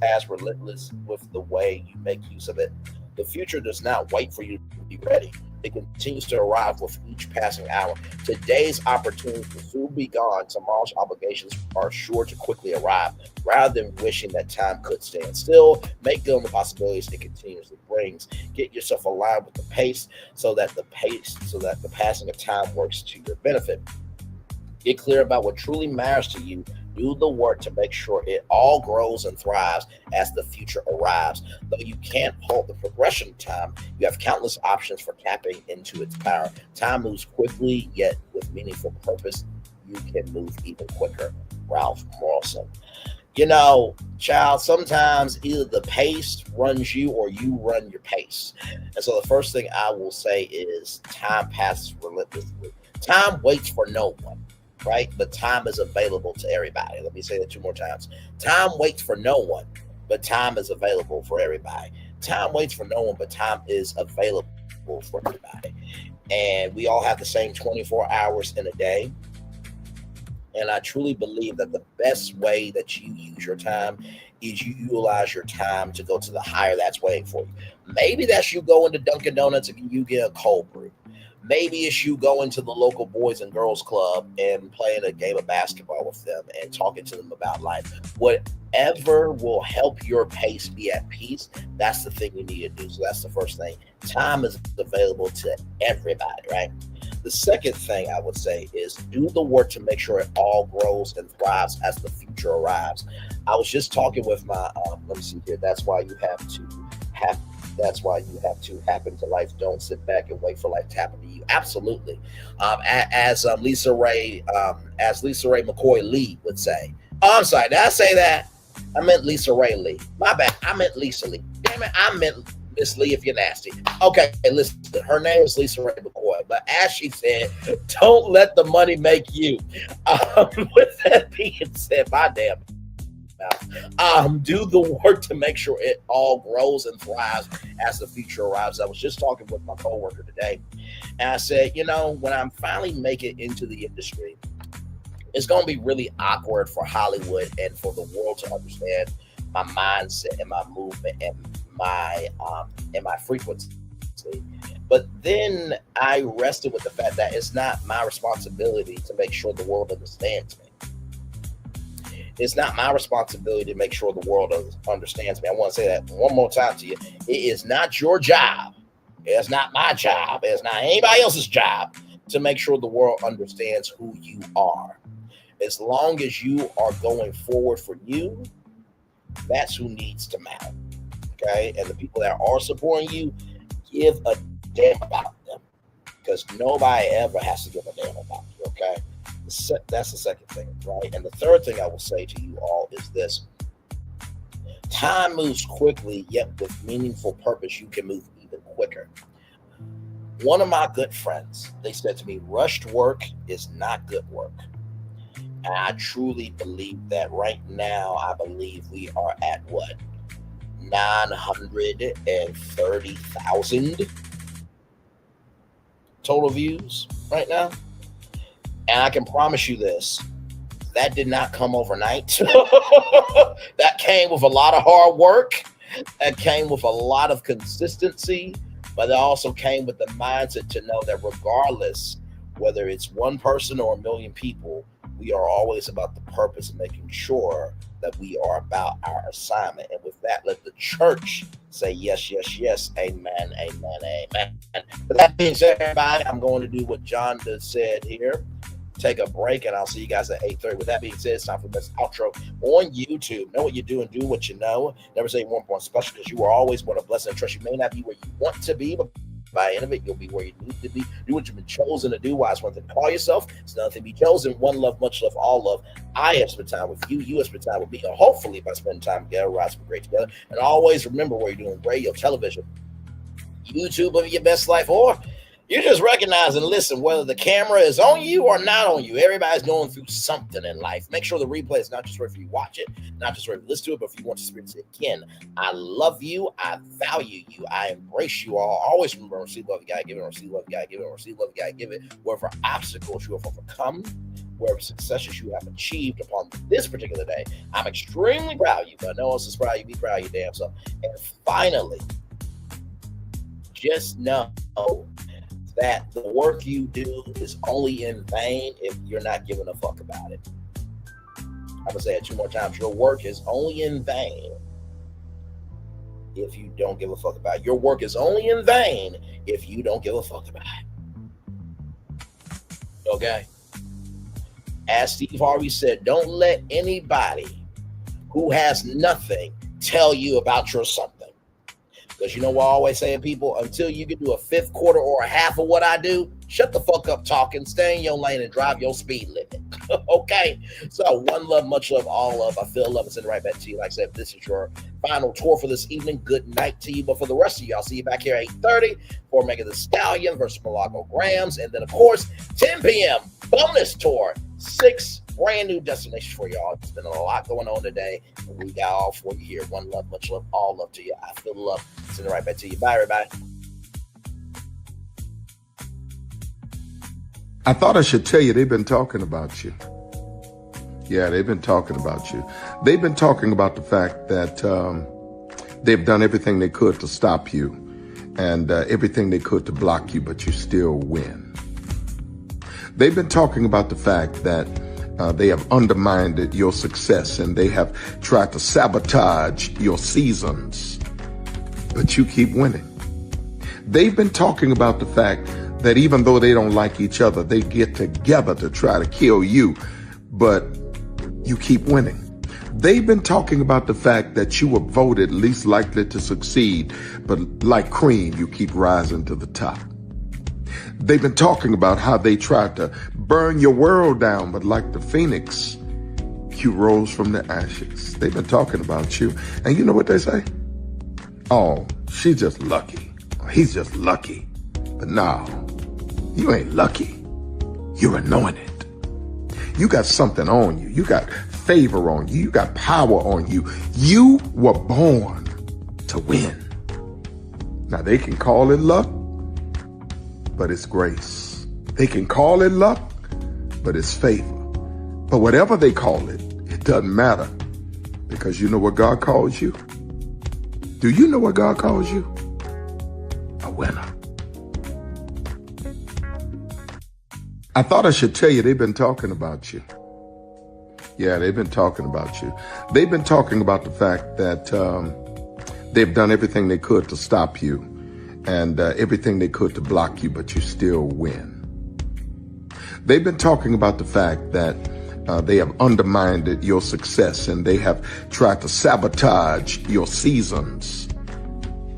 as relentless with the way you make use of it. The future does not wait for you to be ready. It continues to arrive with each passing hour. Today's opportunities will soon be gone. Tomorrow's obligations are sure to quickly arrive. Rather than wishing that time could stand still, make good on the possibilities it continuously brings. Get yourself aligned with the pace so that the passing of time works to your benefit. Get clear about what truly matters to you. Do the work to make sure it all grows and thrives as the future arrives. Though you can't halt the progression of time, you have countless options for tapping into its power. Time moves quickly, yet with meaningful purpose, you can move even quicker. Ralph Morrison. You know, child, sometimes either the pace runs you or you run your pace. And so the first thing I will say is time passes relentlessly. Time waits for no one. Right? But time is available to everybody. Let me say that 2 more times. Time waits for no one, but time is available for everybody. Time waits for no one, but time is available for everybody. And we all have the same 24 hours in a day. And I truly believe that the best way that you use your time is you utilize your time to go to the higher that's waiting for you. Maybe that's you going to Dunkin' Donuts and you get a cold brew. Maybe it's you going to the local Boys and Girls Club and playing a game of basketball with them and talking to them about life. Whatever will help your pace be at peace, that's the thing you need to do. So that's the first thing. Time is available to everybody, right? The second thing I would say is do the work to make sure it all grows and thrives as the future arrives. I was just talking with my, let me see here. That's why you have to happen to life. Don't sit back and wait for life to happen to you. Absolutely. As Lisa Ray McCoy Lee would say. Oh, I'm sorry. Did I say that? I meant Lisa Ray Lee. My bad. I meant Lisa Lee. Damn it. I meant Miss Lee if you're nasty. Okay, listen. Her name is Lisa Ray McCoy. But as she said, don't let the money make you. With that being said, my damn. Do the work to make sure it all grows and thrives as the future arrives. I was just talking with my coworker today, and I said, you know, when I'm finally making it into the industry, it's going to be really awkward for Hollywood and for the world to understand my mindset and my movement and my frequency. But then I rested with the fact that it's not my responsibility to make sure the world understands me. It's not my responsibility to make sure the world understands me. I want to say that one more time to you. It is not your job. It's not my job. It's not anybody else's job to make sure the world understands who you are. As long as you are going forward for you, that's who needs to matter. Okay? And the people that are supporting you, give a damn about them. Because nobody ever has to give a damn about you. Okay? That's the second thing, right? And the third thing I will say to you all is this. Time moves quickly, yet with meaningful purpose, you can move even quicker. One of my good friends, they said to me, rushed work is not good work. And I truly believe that right now. I believe we are at what? 930,000 total views right now. And I can promise you this, that did not come overnight. That came with a lot of hard work. That came with a lot of consistency, but it also came with the mindset to know that regardless, whether it's one person or a million people, we are always about the purpose of making sure that we are about our assignment. And with that, let the church say yes, yes, yes, amen, amen, amen. But that being said, everybody, I'm going to do what John just said here. Take a break, and I'll see you guys at 8:30. With that being said, it's time for this outro on YouTube. Know what you do and do what you know. Never say one point special, because you are always born a blessing and trust. You may not be where you want to be, but by the end of it, you'll be where you need to be. Do what you've been chosen to do. Why it's one thing to call yourself. It's another thing to be chosen. One love, much love, all love. I have spent time with you. You have spent time with me. And hopefully, by spending time together, we'll rise great together. And always remember where you're doing radio, television, YouTube, living your best life, or you just recognize and listen, whether the camera is on you or not on you. Everybody's going through something in life. Make sure the replay is not just right for you watch it, not just right for you listen to it, but if you want to experience it again. I love you. I value you. I embrace you all. Always remember, receive love, you gotta give it, receive love, you gotta give it, receive love, you gotta give it. Wherever obstacles you have overcome, wherever successes you have achieved upon this particular day, I'm extremely proud of you. But no one else is proud of you. Be proud of your damn self. And finally, just know that the work you do is only in vain if you're not giving a fuck about it. I'm going to say it 2 more times. Your work is only in vain if you don't give a fuck about it. Your work is only in vain if you don't give a fuck about it. Okay? As Steve Harvey said, don't let anybody who has nothing tell you about your something. Because you know what I always say to people, until you can do a fifth, quarter, or a half of what I do, shut the fuck up talking, stay in your lane, and drive your speed limit. Okay? So one love, much love, all love. I feel love and send it right back to you. Like I said, this is your final tour for this evening. Good night to you. But for the rest of you, I'll see you back here at 8:30 for Megan Thee Stallion versus Malaco Grams. And then, of course, 10 p.m. bonus tour. 6 brand new destinations for y'all. It's been a lot going on today, and we got all for you here. One love, much love, all love to you. I feel love. Send it right back to you. Bye, everybody. I thought I should tell you they've been talking about you. Yeah, they've been talking about you. They've been talking about the fact that they've done everything they could to stop you and everything they could to block you, but you still win. They've been talking about the fact that they have undermined your success and they have tried to sabotage your seasons, but you keep winning. They've been talking about the fact that even though they don't like each other, they get together to try to kill you, but you keep winning. They've been talking about the fact that you were voted least likely to succeed, but like cream, you keep rising to the top. They've been talking about how they tried to burn your world down, but like the phoenix, you rose from the ashes. They've been talking about you. And you know what they say? Oh, she's just lucky. He's just lucky. But no, you ain't lucky. You're anointed. You got something on you. You got favor on you. You got power on you. You were born to win. Now they can call it luck, but it's grace. They can call it luck, but it's favor. But whatever they call it, it doesn't matter, because you know what God calls you? Do you know what God calls you? A winner. I thought I should tell you they've been talking about you. Yeah, they've been talking about you. They've been talking about the fact that they've done everything they could to stop you and everything they could to block you, but you still win. They've been talking about the fact that they have undermined your success and they have tried to sabotage your seasons,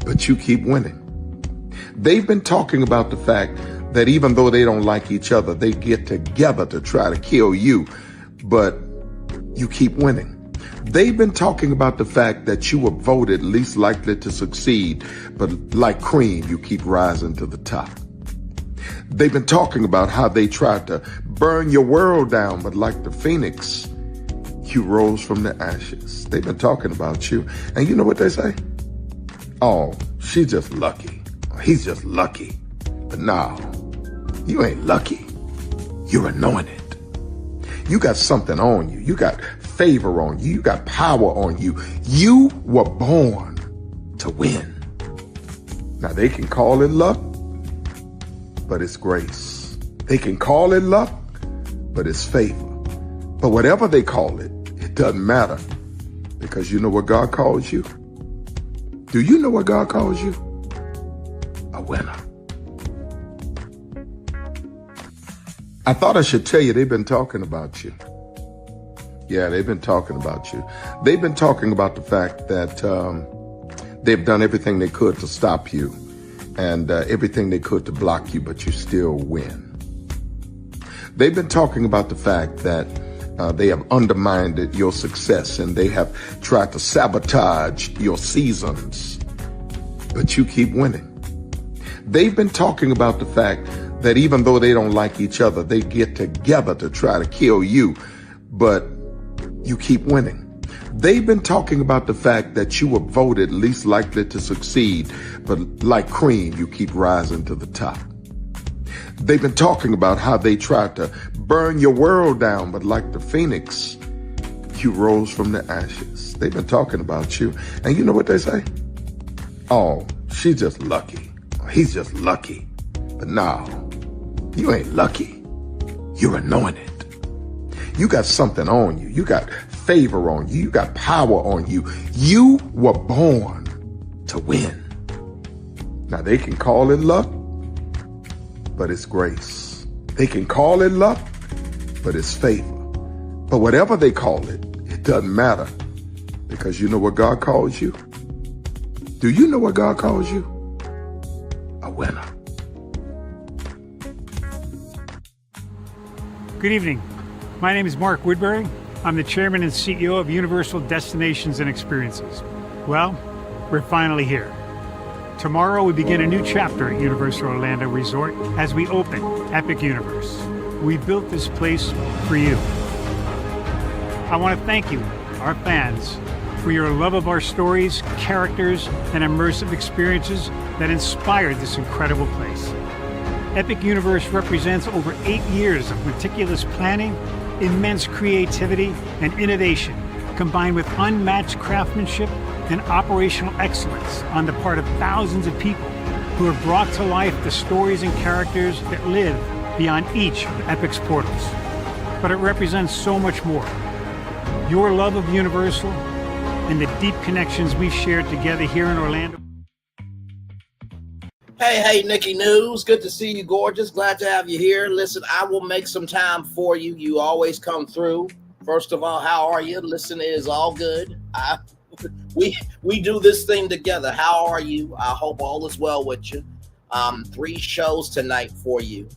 but you keep winning. They've been talking about the fact that even though they don't like each other, they get together to try to kill you, but you keep winning. They've been talking about the fact that you were voted least likely to succeed, but like cream, you keep rising to the top. They've been talking about how they tried to burn your world down, but like the phoenix, you rose from the ashes. They've been talking about you. And you know what they say? Oh, she's just lucky. He's just lucky. But no, you ain't lucky. You're anointed. You got something on you. You got favor on you. You got power on you. You were born to win. Now, they can call it luck, but it's grace. They can call it luck, but it's favor. But whatever they call it, it doesn't matter, because you know what God calls you? Do you know what God calls you? A winner. I thought I should tell you, they've been talking about you. Yeah, they've been talking about you. They've been talking about the fact that they've done everything they could to stop you and everything they could to block you, but you still win. They've been talking about the fact that they have undermined your success and they have tried to sabotage your seasons, but you keep winning. They've been talking about the fact that even though they don't like each other, they get together to try to kill you, but you keep winning. They've been talking about the fact that you were voted least likely to succeed, but like cream, you keep rising to the top. They've been talking about how they tried to burn your world down, but like the phoenix, you rose from the ashes. They've been talking about you. And you know what they say? Oh, she's just lucky. He's just lucky. But no, you ain't lucky. You're anointed. You got something on you. You got favor on you. You got power on you. You were born to win. Now, they can call it luck, but it's grace. They can call it luck, but it's favor. But whatever they call it, it doesn't matter, because you know what God calls you? Do you know what God calls you? A winner. Good evening. My name is Mark Woodbury. I'm the chairman and CEO of Universal Destinations and Experiences. Well, we're finally here. Tomorrow we begin a new chapter at Universal Orlando Resort as we open Epic Universe. We built this place for you. I want to thank you, our fans, for your love of our stories, characters, and immersive experiences that inspired this incredible place. Epic Universe represents over 8 years of meticulous planning, immense creativity, and innovation, combined with unmatched craftsmanship and operational excellence on the part of thousands of people who have brought to life the stories and characters that live beyond each of Epic's portals. But it represents so much more. Your love of Universal and the deep connections we've shared together here in Orlando. Hey, Nikki News. Good to see you, gorgeous. Glad to have you here. Listen, I will make some time for you. You always come through. First of all, how are you? Listen, it is all good. We do this thing together. How are you? I hope all is well with you. 3 shows tonight for you.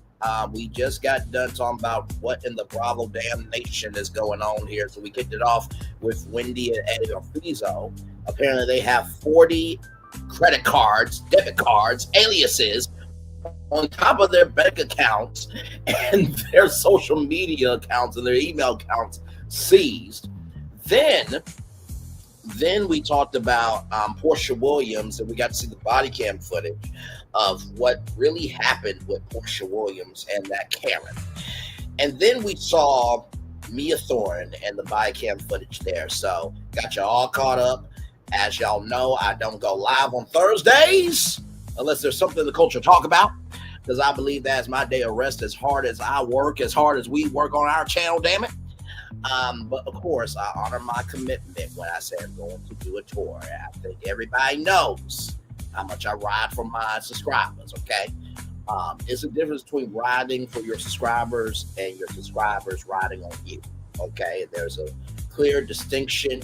We just got done talking about what in the Bravodamnation is going on here. So we kicked it off with Wendy and Eddie Orfizzo. Apparently they have 40 credit cards, debit cards, aliases on top of their bank accounts and their social media accounts and their email accounts seized. Then we talked about Portia Williams, and we got to see the body cam footage of what really happened with Portia Williams and that Karen. And then we saw Mia Thorne and the body cam footage there. So got you all caught up. As y'all know, I don't go live on Thursdays unless there's something the culture talk about, because I believe that's my day of rest. As hard as I work, as hard as we work on our channel, damn it. But of course, I honor my commitment when I say I'm going to do a tour. I think everybody knows how much I ride for my subscribers, okay? It's a difference between riding for your subscribers and your subscribers riding on you, okay? There's a clear distinction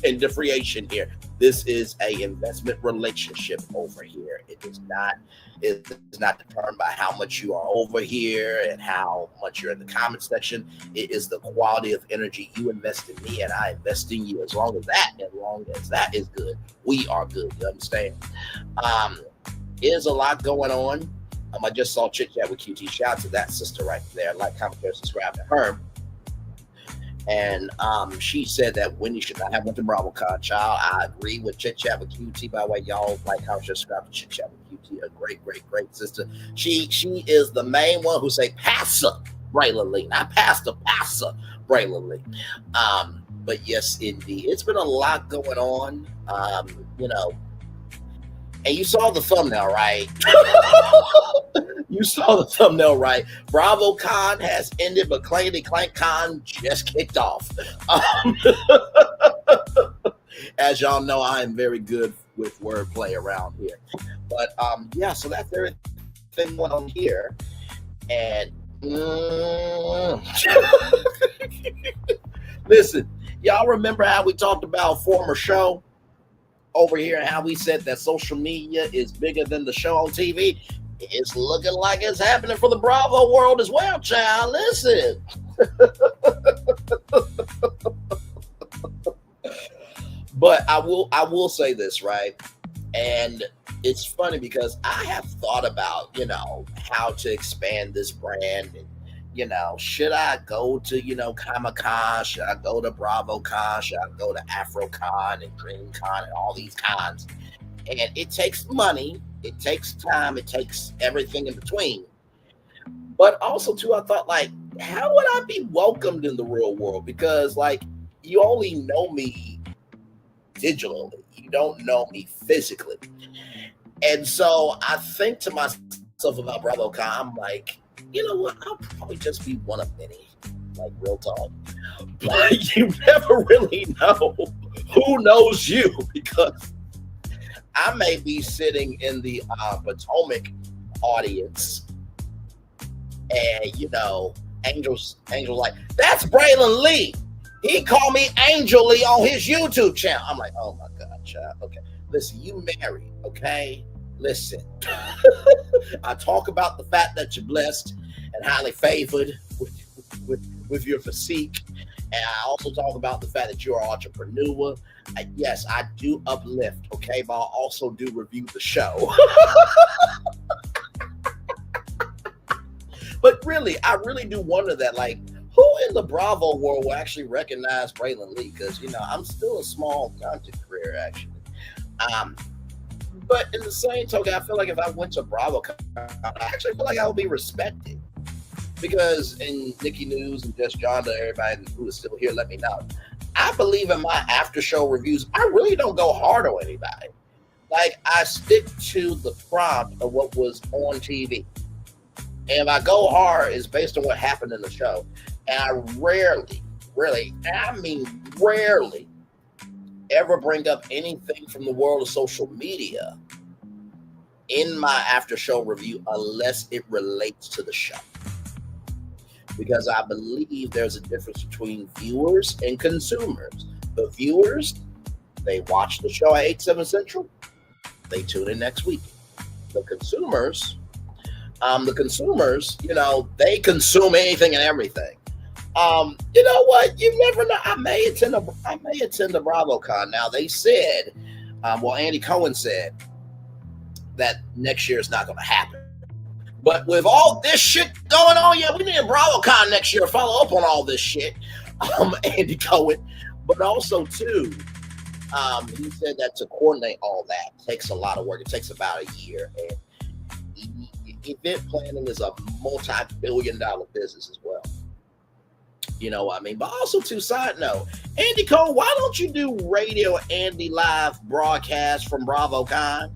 and differentiation here. This is a investment relationship over here. It is not determined by how much you are over here and how much you're in the comment section. It is the quality of energy you invest in me and I invest in you. As long as that is good, we are good. You understand? There's a lot going on. I just saw Chit Chat with QT. Shout out to that sister right there. Like, comment, share, subscribe to her. And she said that Wendy should not have went to BravoCon. Child, I agree with Chit Chat with QT. By the way, y'all like how she subscribe to Chit Chat with QT. A great sister. She is the main one who say Pastor Braylon Lee, not Pastor Braylon Lee. But yes, indeed, it's been a lot going on. And you saw the thumbnail, right? You saw the thumbnail, right? BravoCon has ended, but Clankety Clank Con just kicked off. As y'all know, I am very good with wordplay around here. But yeah, so that's everything went on here. And listen, y'all remember how we talked about a former show over here and how we said that social media is bigger than the show on TV? It's looking like it's happening for the Bravo world as well, child. Listen. But I will say this, right? And it's funny because I have thought about, how to expand this brand. And, should I go to, Comic-Con? Should I go to BravoCon? Should I go to AfroCon and DreamCon and all these cons? And it takes money. It takes time. It takes everything in between. But also, too, I thought, how would I be welcomed in the real world? Because, you only know me digitally. You don't know me physically. And so I think to myself about BravoCon, I'm like, you know what? I'll probably just be one of many, real talk. But you never really know who knows you, because I may be sitting in the Potomac audience, and Angel's like, that's Braylon Lee. He called me Angel Lee on his YouTube channel. I'm like, oh my God, child. Okay, listen, you married, okay? Listen, I talk about the fact that you're blessed and highly favored with your physique. And I also talk about the fact that you're an entrepreneur. Yes, I do uplift, okay? But I also do review the show. But really, I really do wonder that, who in the Bravo world will actually recognize Braylon Lee? Because, I'm still a small content career, actually. But in the same token, I feel like if I went to Bravo, I actually feel like I would be respected. Because in Nikki News and Just Jonda, everybody who is still here, let me know. I believe in my after show reviews, I really don't go hard on anybody. I stick to the prompt of what was on TV. And if I go hard, it's based on what happened in the show. And I rarely ever bring up anything from the world of social media in my after show review unless it relates to the show. Because I believe there's a difference between viewers and consumers. The viewers, they watch the show at 8/7 Central. They tune in next week. The consumers, they consume anything and everything. You know what? You never know. I may attend a BravoCon. Now they said, Andy Cohen said that next year is not going to happen. But with all this shit going on, yeah, we need a BravoCon next year to follow up on all this shit. Andy Cohen, but also too, he said that to coordinate all that takes a lot of work. It takes about a year, and event planning is a multi-billion-dollar business as well. You know what I mean? But also, too, side note, Andy Cole, why don't you do Radio Andy live broadcast from BravoCon?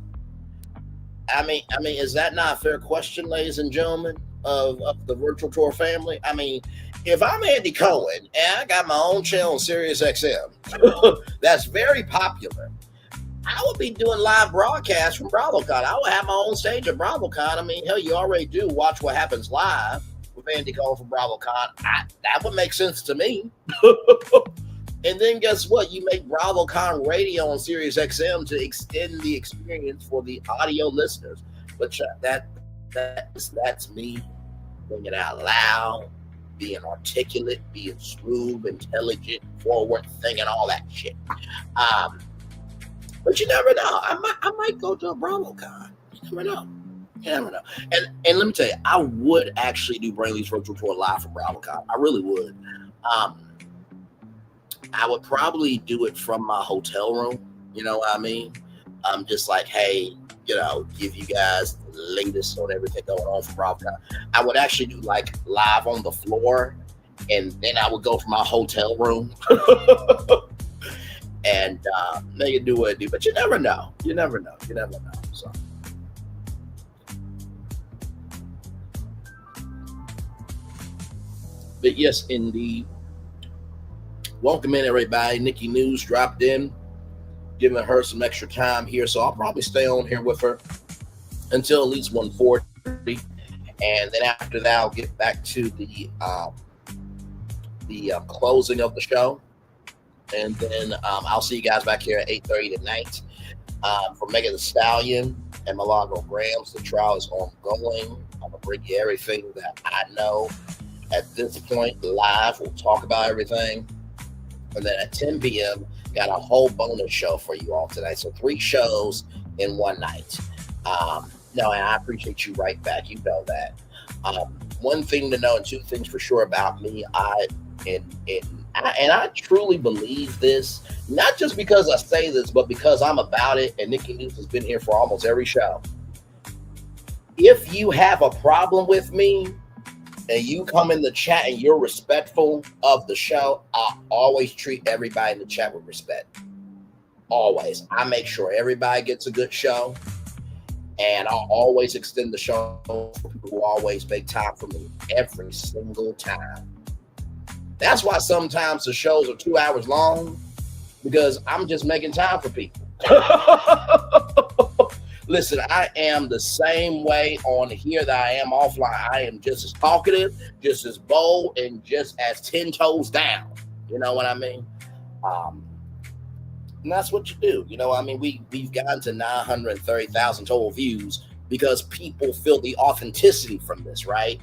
I mean, is that not a fair question, ladies and gentlemen of the virtual tour family? I mean, if I'm Andy Cohen and I got my own channel on Sirius XM, that's very popular, I would be doing live broadcasts from BravoCon. I would have my own stage at BravoCon. I mean, hell, you already do Watch What Happens Live with Andy Cohen from BravoCon. That would make sense to me. And then guess what? You make BravoCon radio on Sirius XM to extend the experience for the audio listeners. But that's me thinking out loud, being articulate, being smooth, intelligent, forward thinking, all that shit. But you never know. I might go to a BravoCon. You never know. You never know. And let me tell you, I would actually do Braylon's virtual tour live from BravoCon. I really would. I would probably do it from my hotel room. You know what I mean? I'm just like, hey, give you guys the latest on everything going on from BravoCon. I would actually do live on the floor, and then I would go from my hotel room and make it do what it do. But you never know. You never know. So. But yes, indeed. Welcome in, everybody. Nikki News dropped in, giving her some extra time here. So I'll probably stay on here with her until at least 1:40. And then after that, I'll get back to the closing of the show. And then I'll see you guys back here at 8:30 tonight for Megan Thee Stallion and Milagro Grams. The trial is ongoing. I'm going to bring you everything that I know at this point live. We'll talk about everything. And then at 10 p.m., got a whole bonus show for you all tonight. So 3 shows in one night. No, and I appreciate you right back. You know that. One thing to know and 2 things for sure about me, I truly believe this, not just because I say this, but because I'm about it, and Nikki News has been here for almost every show. If you have a problem with me and you come in the chat and you're respectful of the show, I always treat everybody in the chat with respect. Always. I make sure everybody gets a good show. And I'll always extend the show for people who always make time for me every single time. That's why sometimes the shows are 2 hours long, because I'm just making time for people. Listen, I am the same way on here that I am offline. I am just as talkative, just as bold, and just as 10 toes down. You know what I mean? And that's what you do. You know, I mean, we've gotten to 930,000 total views because people feel the authenticity from this, right?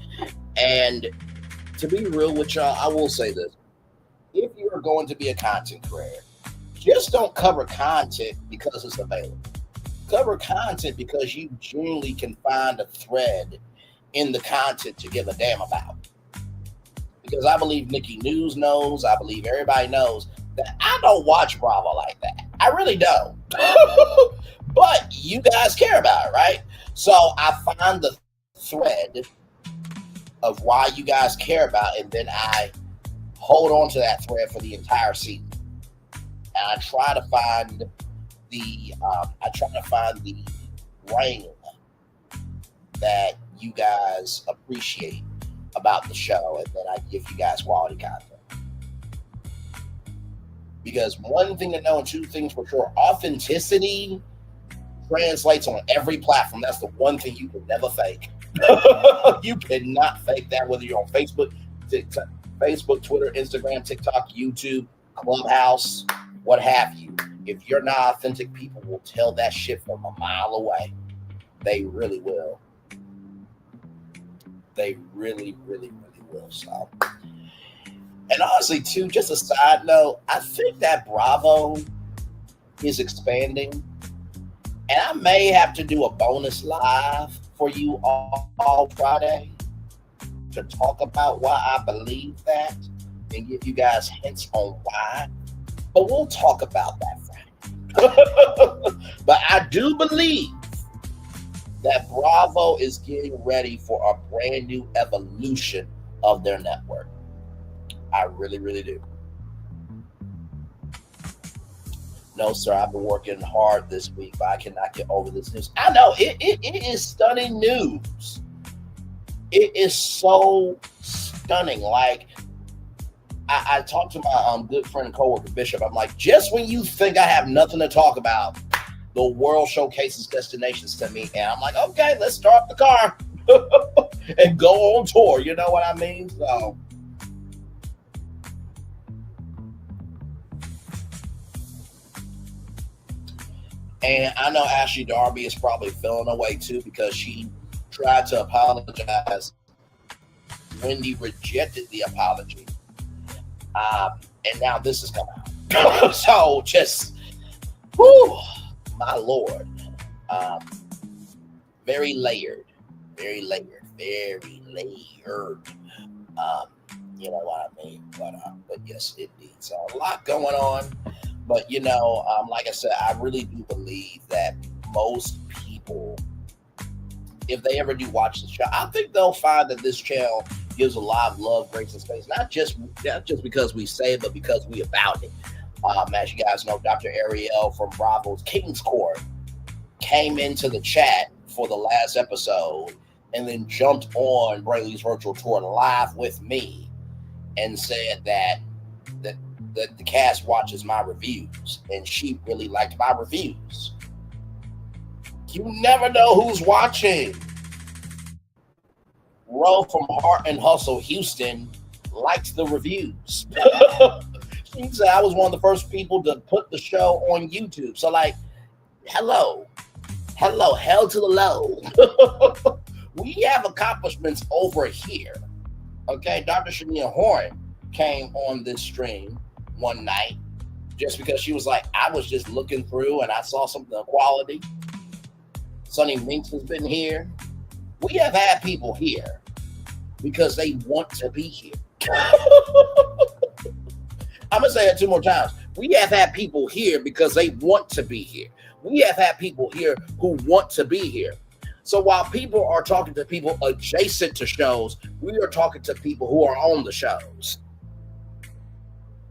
And to be real with y'all, I will say this. If you are going to be a content creator, just don't cover content because it's available. Cover content because you genuinely can find a thread in the content to give a damn about. Because I believe Nikki News knows, I believe everybody knows that I don't watch Bravo like that. I really don't. But you guys care about it, right? So I find the thread of why you guys care about it, and then I hold on to that thread for the entire season. And I try to find the rain that you guys appreciate about the show, and then I give you guys quality content. Because one thing to know and 2 things for sure, authenticity translates on every platform. That's the one thing you can never fake. You cannot fake that, whether you're on Facebook, Twitter, Instagram, TikTok, YouTube, Clubhouse, what have you. If you're not authentic, people will tell that shit from a mile away. They really will. They really, really, really will. So. And honestly, too, just a side note, I think that Bravo is expanding. And I may have to do a bonus live for you all Friday to talk about why I believe that and give you guys hints on why. But we'll talk about that Friday. But I do believe that Bravo is getting ready for a brand new evolution of their network. I really, really do. No, sir, I've been working hard this week, but I cannot get over this news. I know, it is stunning news. It is so stunning. Like, I talked to my good friend and coworker, Bishop. I'm like, just when you think I have nothing to talk about, the world showcases destinations to me. And I'm like, okay, let's start the car and go on tour. You know what I mean? So. And I know Ashley Darby is probably feeling away too, because she tried to apologize. Wendy rejected the apology. And now this has come out. So just, whew, my Lord. Very layered. Very layered. Very layered. You know what I mean? But yes, indeed. So a lot going on. But, you know, like I said, I really do believe that most people, if they ever do watch the show, I think they'll find that this channel gives a lot of love, grace, and space. Not just because we say it, but because we about it. As you guys know, Dr. Ariel from Bravo's King's Court came into the chat for the last episode and then jumped on Braylon's virtual tour live with me and said that the cast watches my reviews and she really liked my reviews. You never know who's watching. Ro from Heart and Hustle Houston liked the reviews. She said I was one of the first people to put the show on YouTube. So like, hello, hell to the low. We have accomplishments over here. Okay, Dr. Shania Horn came on this stream one night just because she was like, I was just looking through and I saw something of quality. Sonny Minks has been here. We have had people here because they want to be here. I'm going to say it 2 more times. We have had people here because they want to be here. We have had people here who want to be here. So while people are talking to people adjacent to shows, we are talking to people who are on the shows.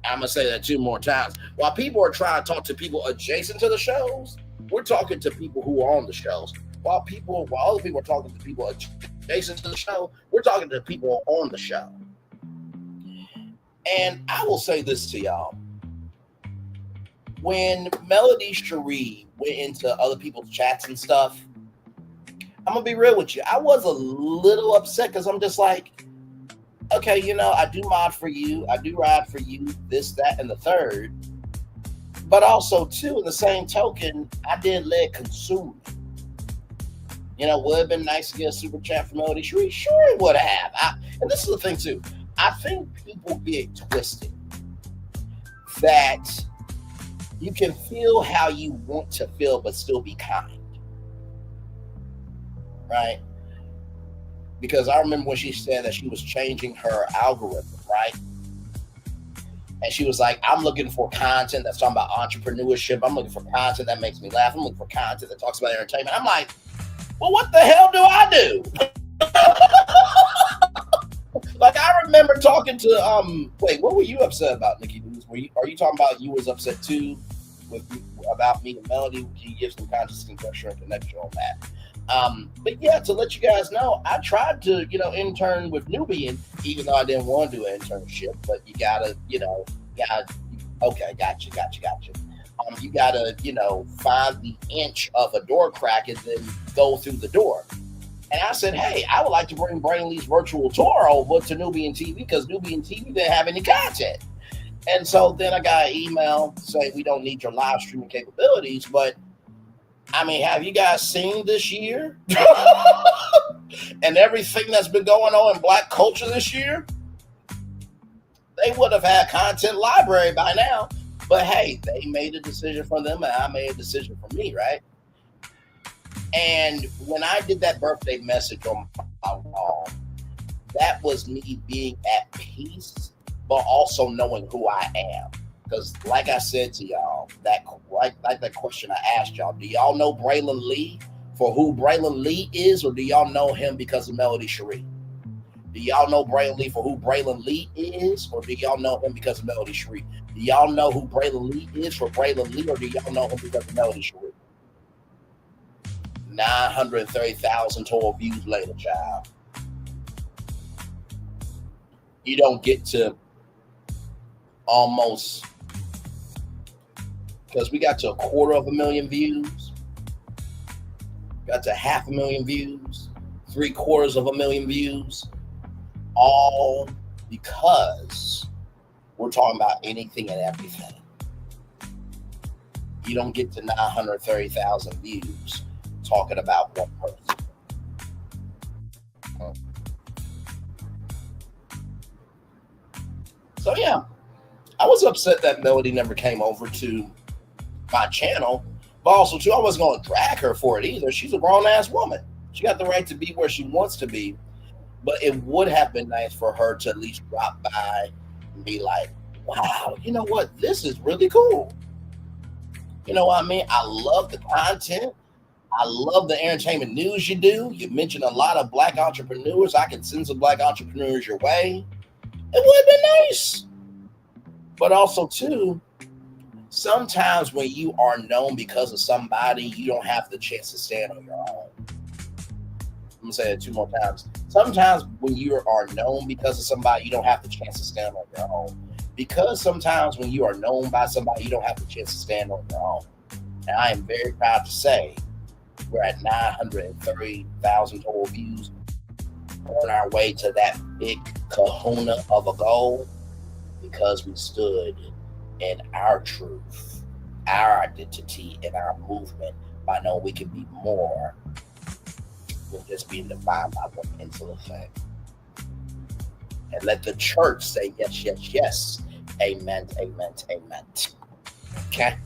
I'm going to say that 2 more times. While people are trying to talk to people adjacent to the shows, we're talking to people who are on the shows. While other people are talking to people adjacent to the show, we're talking to people on the show. And I will say this to y'all. When Melody Cherie went into other people's chats and stuff, I'm going to be real with you. I was a little upset because I'm just like, okay, you know, I do mod for you. I do ride for you, this, that, and the third. But also, too, in the same token, I did let consume me. You know, would have been nice to get a super chat from Melody Cherie. Sure, it would have. And this is the thing, too. I think people get twisted that you can feel how you want to feel, but still be kind. Right? Because I remember when she said that she was changing her algorithm, right? And she was like, I'm looking for content that's talking about entrepreneurship. I'm looking for content that makes me laugh. I'm looking for content that talks about entertainment. I'm like, well, what the hell do I do? Like, I remember talking to, wait, what were you upset about, Nikki News? Are you talking about you was upset too about me and Melody? Can you give some context, conjecture, and connection on that? But yeah, to let you guys know, I tried to, intern with Nubian, even though I didn't want to do an internship, but you gotta, okay, gotcha. You gotta, find the inch of a door crack and then go through the door. And I said, hey, I would like to bring Brainley's virtual tour over to Nubian TV because Nubian TV didn't have any content. And so then I got an email saying we don't need your live streaming capabilities, but I mean, have you guys seen this year? And everything that's been going on in Black culture this year? They would have had content library by now. But hey, they made a decision for them and I made a decision for me, right? And when I did that birthday message on my wall, that was me being at peace, but also knowing who I am. Because like I said to y'all, that question I asked y'all, do y'all know Braylon Lee for who Braylon Lee is, or do y'all know him because of Melody Cherie? Do y'all know Braylon Lee for who Braylon Lee is, or do y'all know him because of Melody Cherie? Do y'all know who Braylon Lee is for Braylon Lee, or do y'all know him because of Melody Cherie? 930,000 total views later, child. You don't get to almost, because we got to 250,000 views, got to 500,000 views, 750,000 views, all because we're talking about anything and everything. You don't get to 930,000 views talking about one person. So yeah, I was upset that Melody never came over to my channel, but also too, I wasn't going to drag her for it either. She's a grown-ass woman. She got the right to be where she wants to be, but it would have been nice for her to at least drop by and be like, wow, you know what? This is really cool. You know what I mean? I love the content. I love the entertainment news you do. You mentioned a lot of Black entrepreneurs. I can send some Black entrepreneurs your way. It would have been nice. But also, too, sometimes when you are known because of somebody, you don't have the chance to stand on your own. I'm gonna say it 2 more times. Sometimes when you are known because of somebody, you don't have the chance to stand on your own. Because sometimes when you are known by somebody, you don't have the chance to stand on your own. And I am very proud to say we're at 930,000 total views on our way to that big kahuna of a goal because we stood in our truth, our identity, and our movement by knowing we can be more than just being defined by one mental effect. And let the church say yes, yes, yes. Amen, amen, amen. Okay?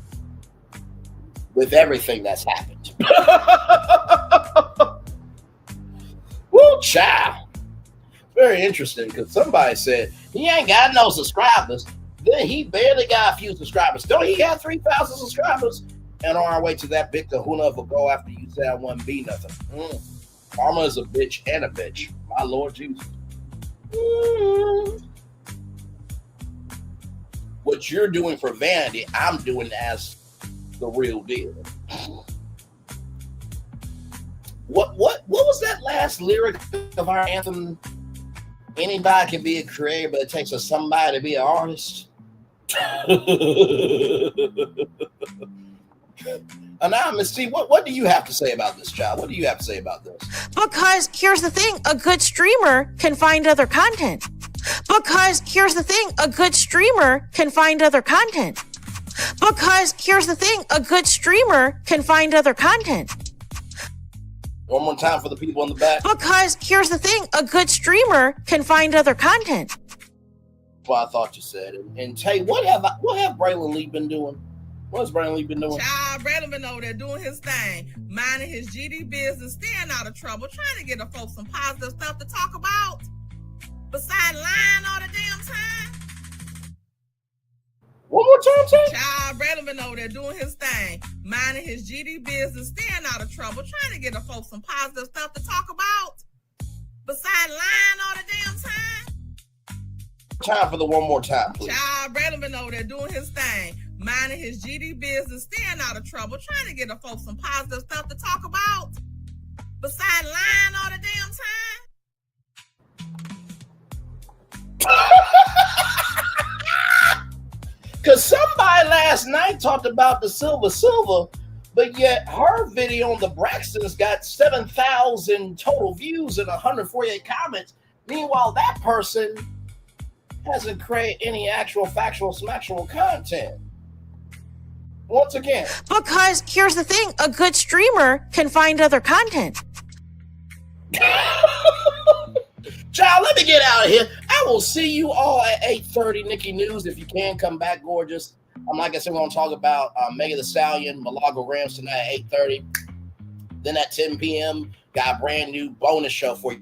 With everything that's happened. Woo, child. Very interesting because somebody said he ain't got no subscribers. Then he barely got a few subscribers. Don't he have 3,000 subscribers? And on our way to that big kahuna of a goal after you said I wouldn't be nothing. Karma is a bitch and a bitch. My Lord Jesus. What you're doing for vanity, I'm doing as the real deal. What was that last lyric of our anthem? Anybody can be a creator, but it takes a somebody to be an artist. Anonymous T, what do you have to say about this, child? What do you have to say about this? Because here's the thing, a good streamer can find other content. Because here's the thing, a good streamer can find other content. Because here's the thing, a good streamer can find other content. One more time for the people in the back. Because here's the thing, a good streamer can find other content. That's what I thought you said. And Tay, what have Braylon Lee been doing? What's Braylon Lee been doing? Child, Braylon been over there doing his thing, minding his GD business, staying out of trouble, trying to get the folks some positive stuff to talk about. Besides lying all the damn time. One more time, Tay. Child, Braylon been over there doing his thing, minding his GD business, staying out of trouble, trying to get the folks some positive stuff to talk about. Besides lying all the damn time. Time for the one more time, please. Child, Braylon been over there doing his thing, minding his GD business, staying out of trouble, trying to get the folks some positive stuff to talk about. Besides lying all the damn time. Because somebody last night talked about the silver, but yet her video on the Braxton's got 7,000 total views and 148 comments. Meanwhile, that person hasn't created any actual factual smacktual content. Once again. Because here's the thing, a good streamer can find other content. Child, let me get out of here. I will see you all at 8:30, Nikki News. If you can, come back, gorgeous. Like I said, we're going to talk about Megan Thee Stallion, Malaga Rams tonight at 8:30. Then at 10 p.m., got a brand new bonus show for you.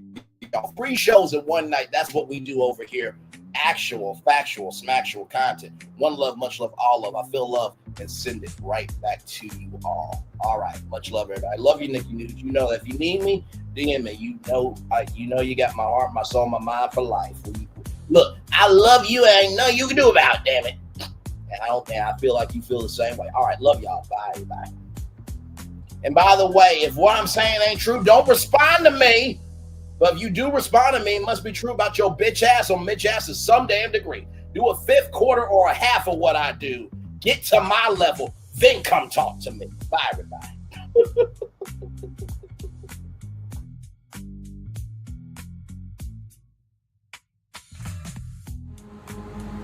3 shows in one night. That's what we do over here. Actual, factual, smacktual content. One love, much love, all love. I feel love and send it right back to you all. All right. Much love, everybody. I love you, Nikki News. You know that if you need me, DM me. You know you got my heart, my soul, my mind for life. Look, I love you. And ain't nothing you can do about it, damn it. And I feel like you feel the same way. All right. Love y'all. Bye. Bye. And by the way, if what I'm saying ain't true, don't respond to me. But if you do respond to me, it must be true about your bitch ass or Mitch ass to some damn degree. Do a 1/5, quarter, or a half of what I do. Get to my level, then come talk to me. Bye, everybody.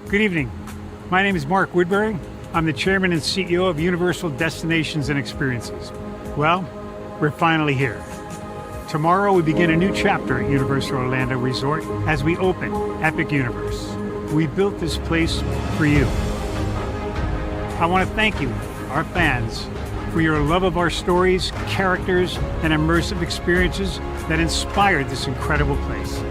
Good evening. My name is Mark Woodbury. I'm the chairman and CEO of Universal Destinations and Experiences. Well, we're finally here. Tomorrow we begin a new chapter at Universal Orlando Resort as we open Epic Universe. We built this place for you. I want to thank you, our fans, for your love of our stories, characters, and immersive experiences that inspired this incredible place.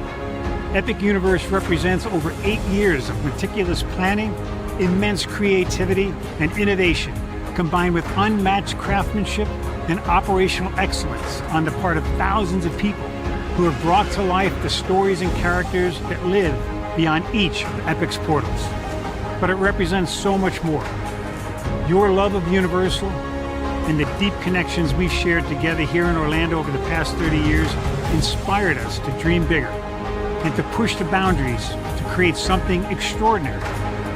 Epic Universe represents over 8 years of meticulous planning, immense creativity, and innovation, combined with unmatched craftsmanship and operational excellence on the part of thousands of people who have brought to life the stories and characters that live beyond each of Epic's portals. But it represents so much more. Your love of Universal and the deep connections we've shared together here in Orlando over the past 30 years inspired us to dream bigger and to push the boundaries to create something extraordinary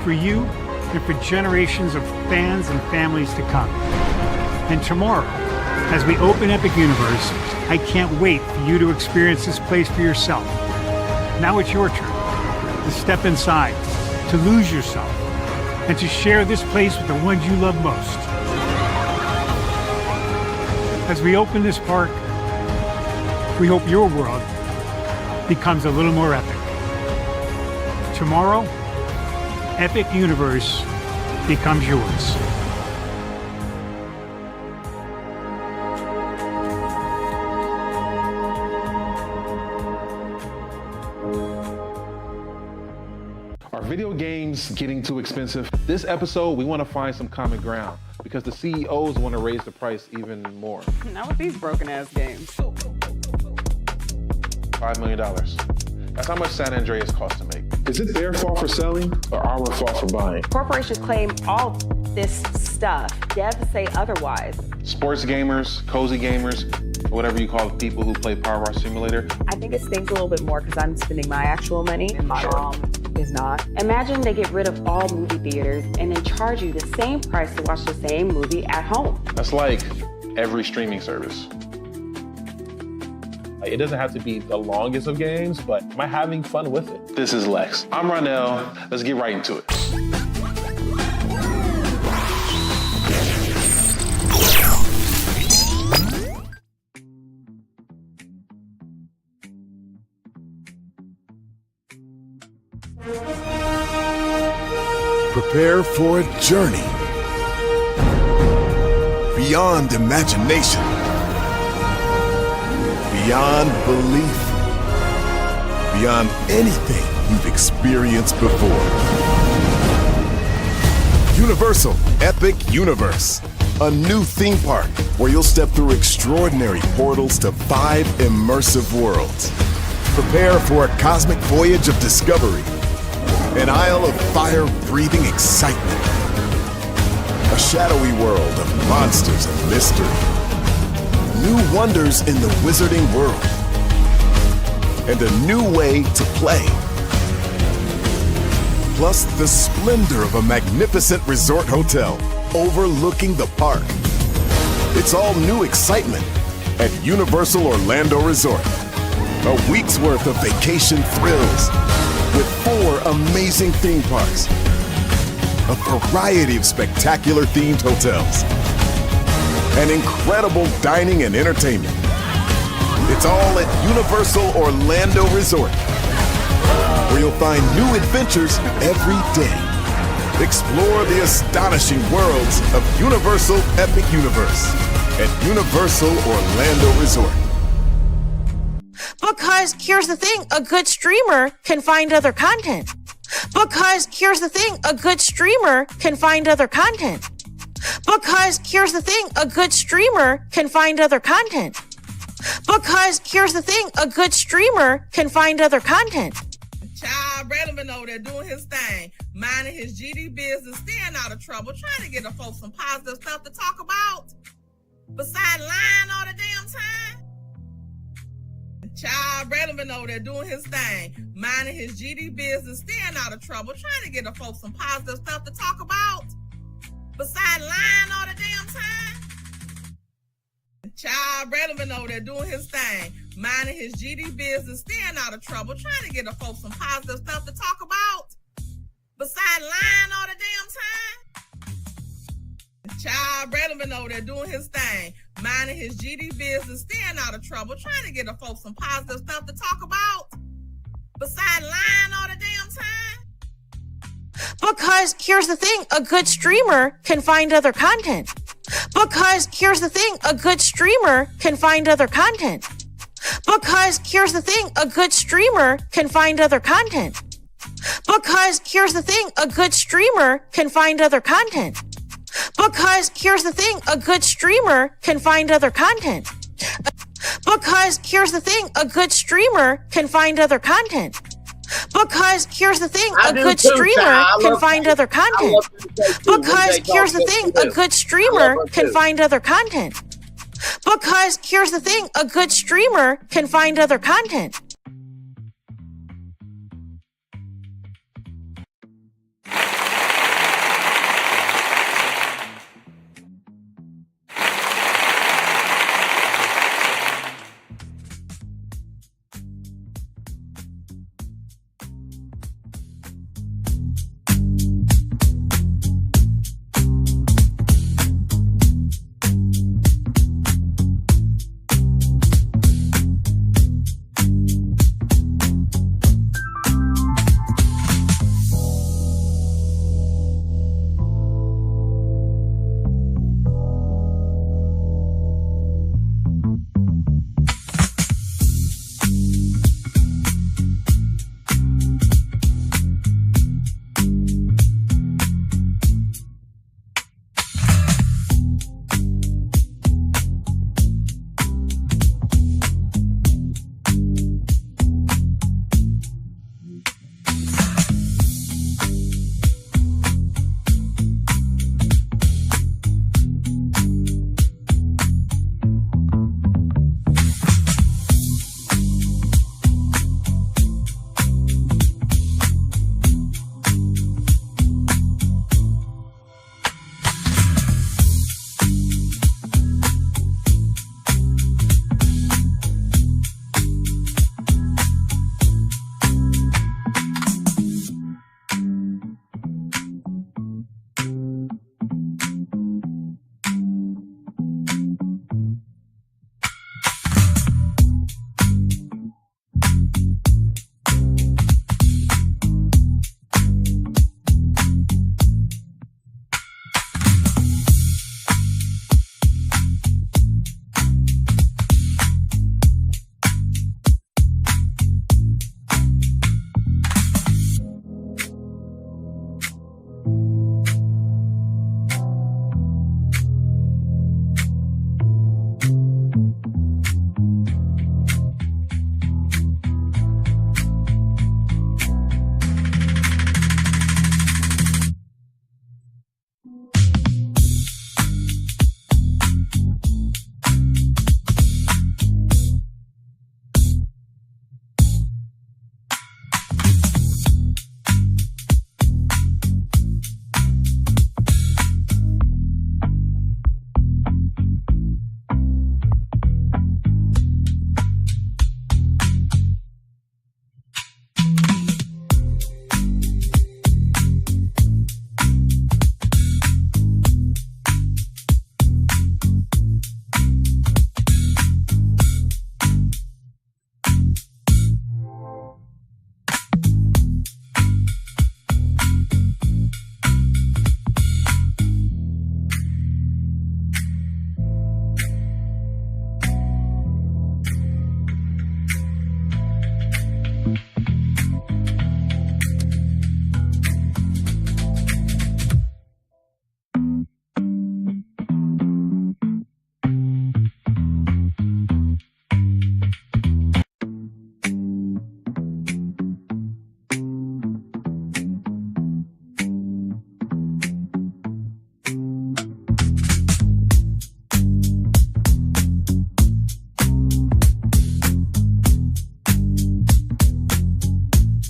for you and for generations of fans and families to come. And tomorrow, as we open Epic Universe, I can't wait for you to experience this place for yourself. Now it's your turn to step inside, to lose yourself, and to share this place with the ones you love most. As we open this park, we hope your world becomes a little more epic. Tomorrow, Epic Universe becomes yours. Are video games getting too expensive? This episode, we want to find some common ground because the CEOs want to raise the price even more. Not with these broken ass games. $5 million. That's how much San Andreas costs to make. Is it their fault for selling or our fault for buying? Corporations claim all this stuff. Devs say otherwise. Sports gamers, cozy gamers, or whatever you call the people who play Power Wash Simulator. I think it stings a little bit more because I'm spending my actual money and my mom is not. Imagine they get rid of all movie theaters and then charge you the same price to watch the same movie at home. That's like every streaming service. It doesn't have to be the longest of games, but am I having fun with it? This is Lex. I'm Ronell. Let's get right into it. Prepare for a journey beyond imagination, beyond belief, beyond anything you've experienced before. Universal Epic Universe, a new theme park where you'll step through extraordinary portals to 5 immersive worlds. Prepare for a cosmic voyage of discovery, an isle of fire-breathing excitement, a shadowy world of monsters and mystery, new wonders in the wizarding world, and a new way to play. Plus the splendor of a magnificent resort hotel overlooking the park. It's all new excitement at Universal Orlando Resort. A week's worth of vacation thrills with 4 amazing theme parks, a variety of spectacular themed hotels, and incredible dining and entertainment. It's all at Universal Orlando Resort, where you'll find new adventures every day. Explore the astonishing worlds of Universal Epic Universe at Universal Orlando Resort. Because here's the thing, a good streamer can find other content. Because here's the thing, a good streamer can find other content. Because here's the thing, a good streamer can find other content. Because here's the thing, a good streamer can find other content. Child, Braylon been over there doing his thing, minding his GD business, staying out of trouble, trying to get the folks some positive stuff to talk about. Besides lying all the damn time. Child, Braylon been over there doing his thing, minding his GD business, staying out of trouble, trying to get the folks some positive stuff to talk about. Besides lying all the damn time. Child, Braylon been over there doing his thing, minding his GD business, staying out of trouble, trying to get the folks some positive stuff to talk about. Besides lying all the damn time. Child, Braylon been over there doing his thing, minding his GD business, staying out of trouble, trying to get the folks some positive stuff to talk about. Besides lying all the damn time. Because here's the thing, a good streamer can find other content. Because here's the thing, a good streamer can find other content. Because here's the thing, a good streamer can find other content. Because here's the thing, a good streamer can find other content. Because here's the thing, a good streamer can find other content. Because here's the thing, a good streamer can find other content. Because here's the thing, I a do good too, streamer Ty. I can love find Tay. other I content. love Tay too. Because Tay here's the talks thing, too. a good I love streamer her can too. find other content. Because here's the thing, a good streamer can find other content.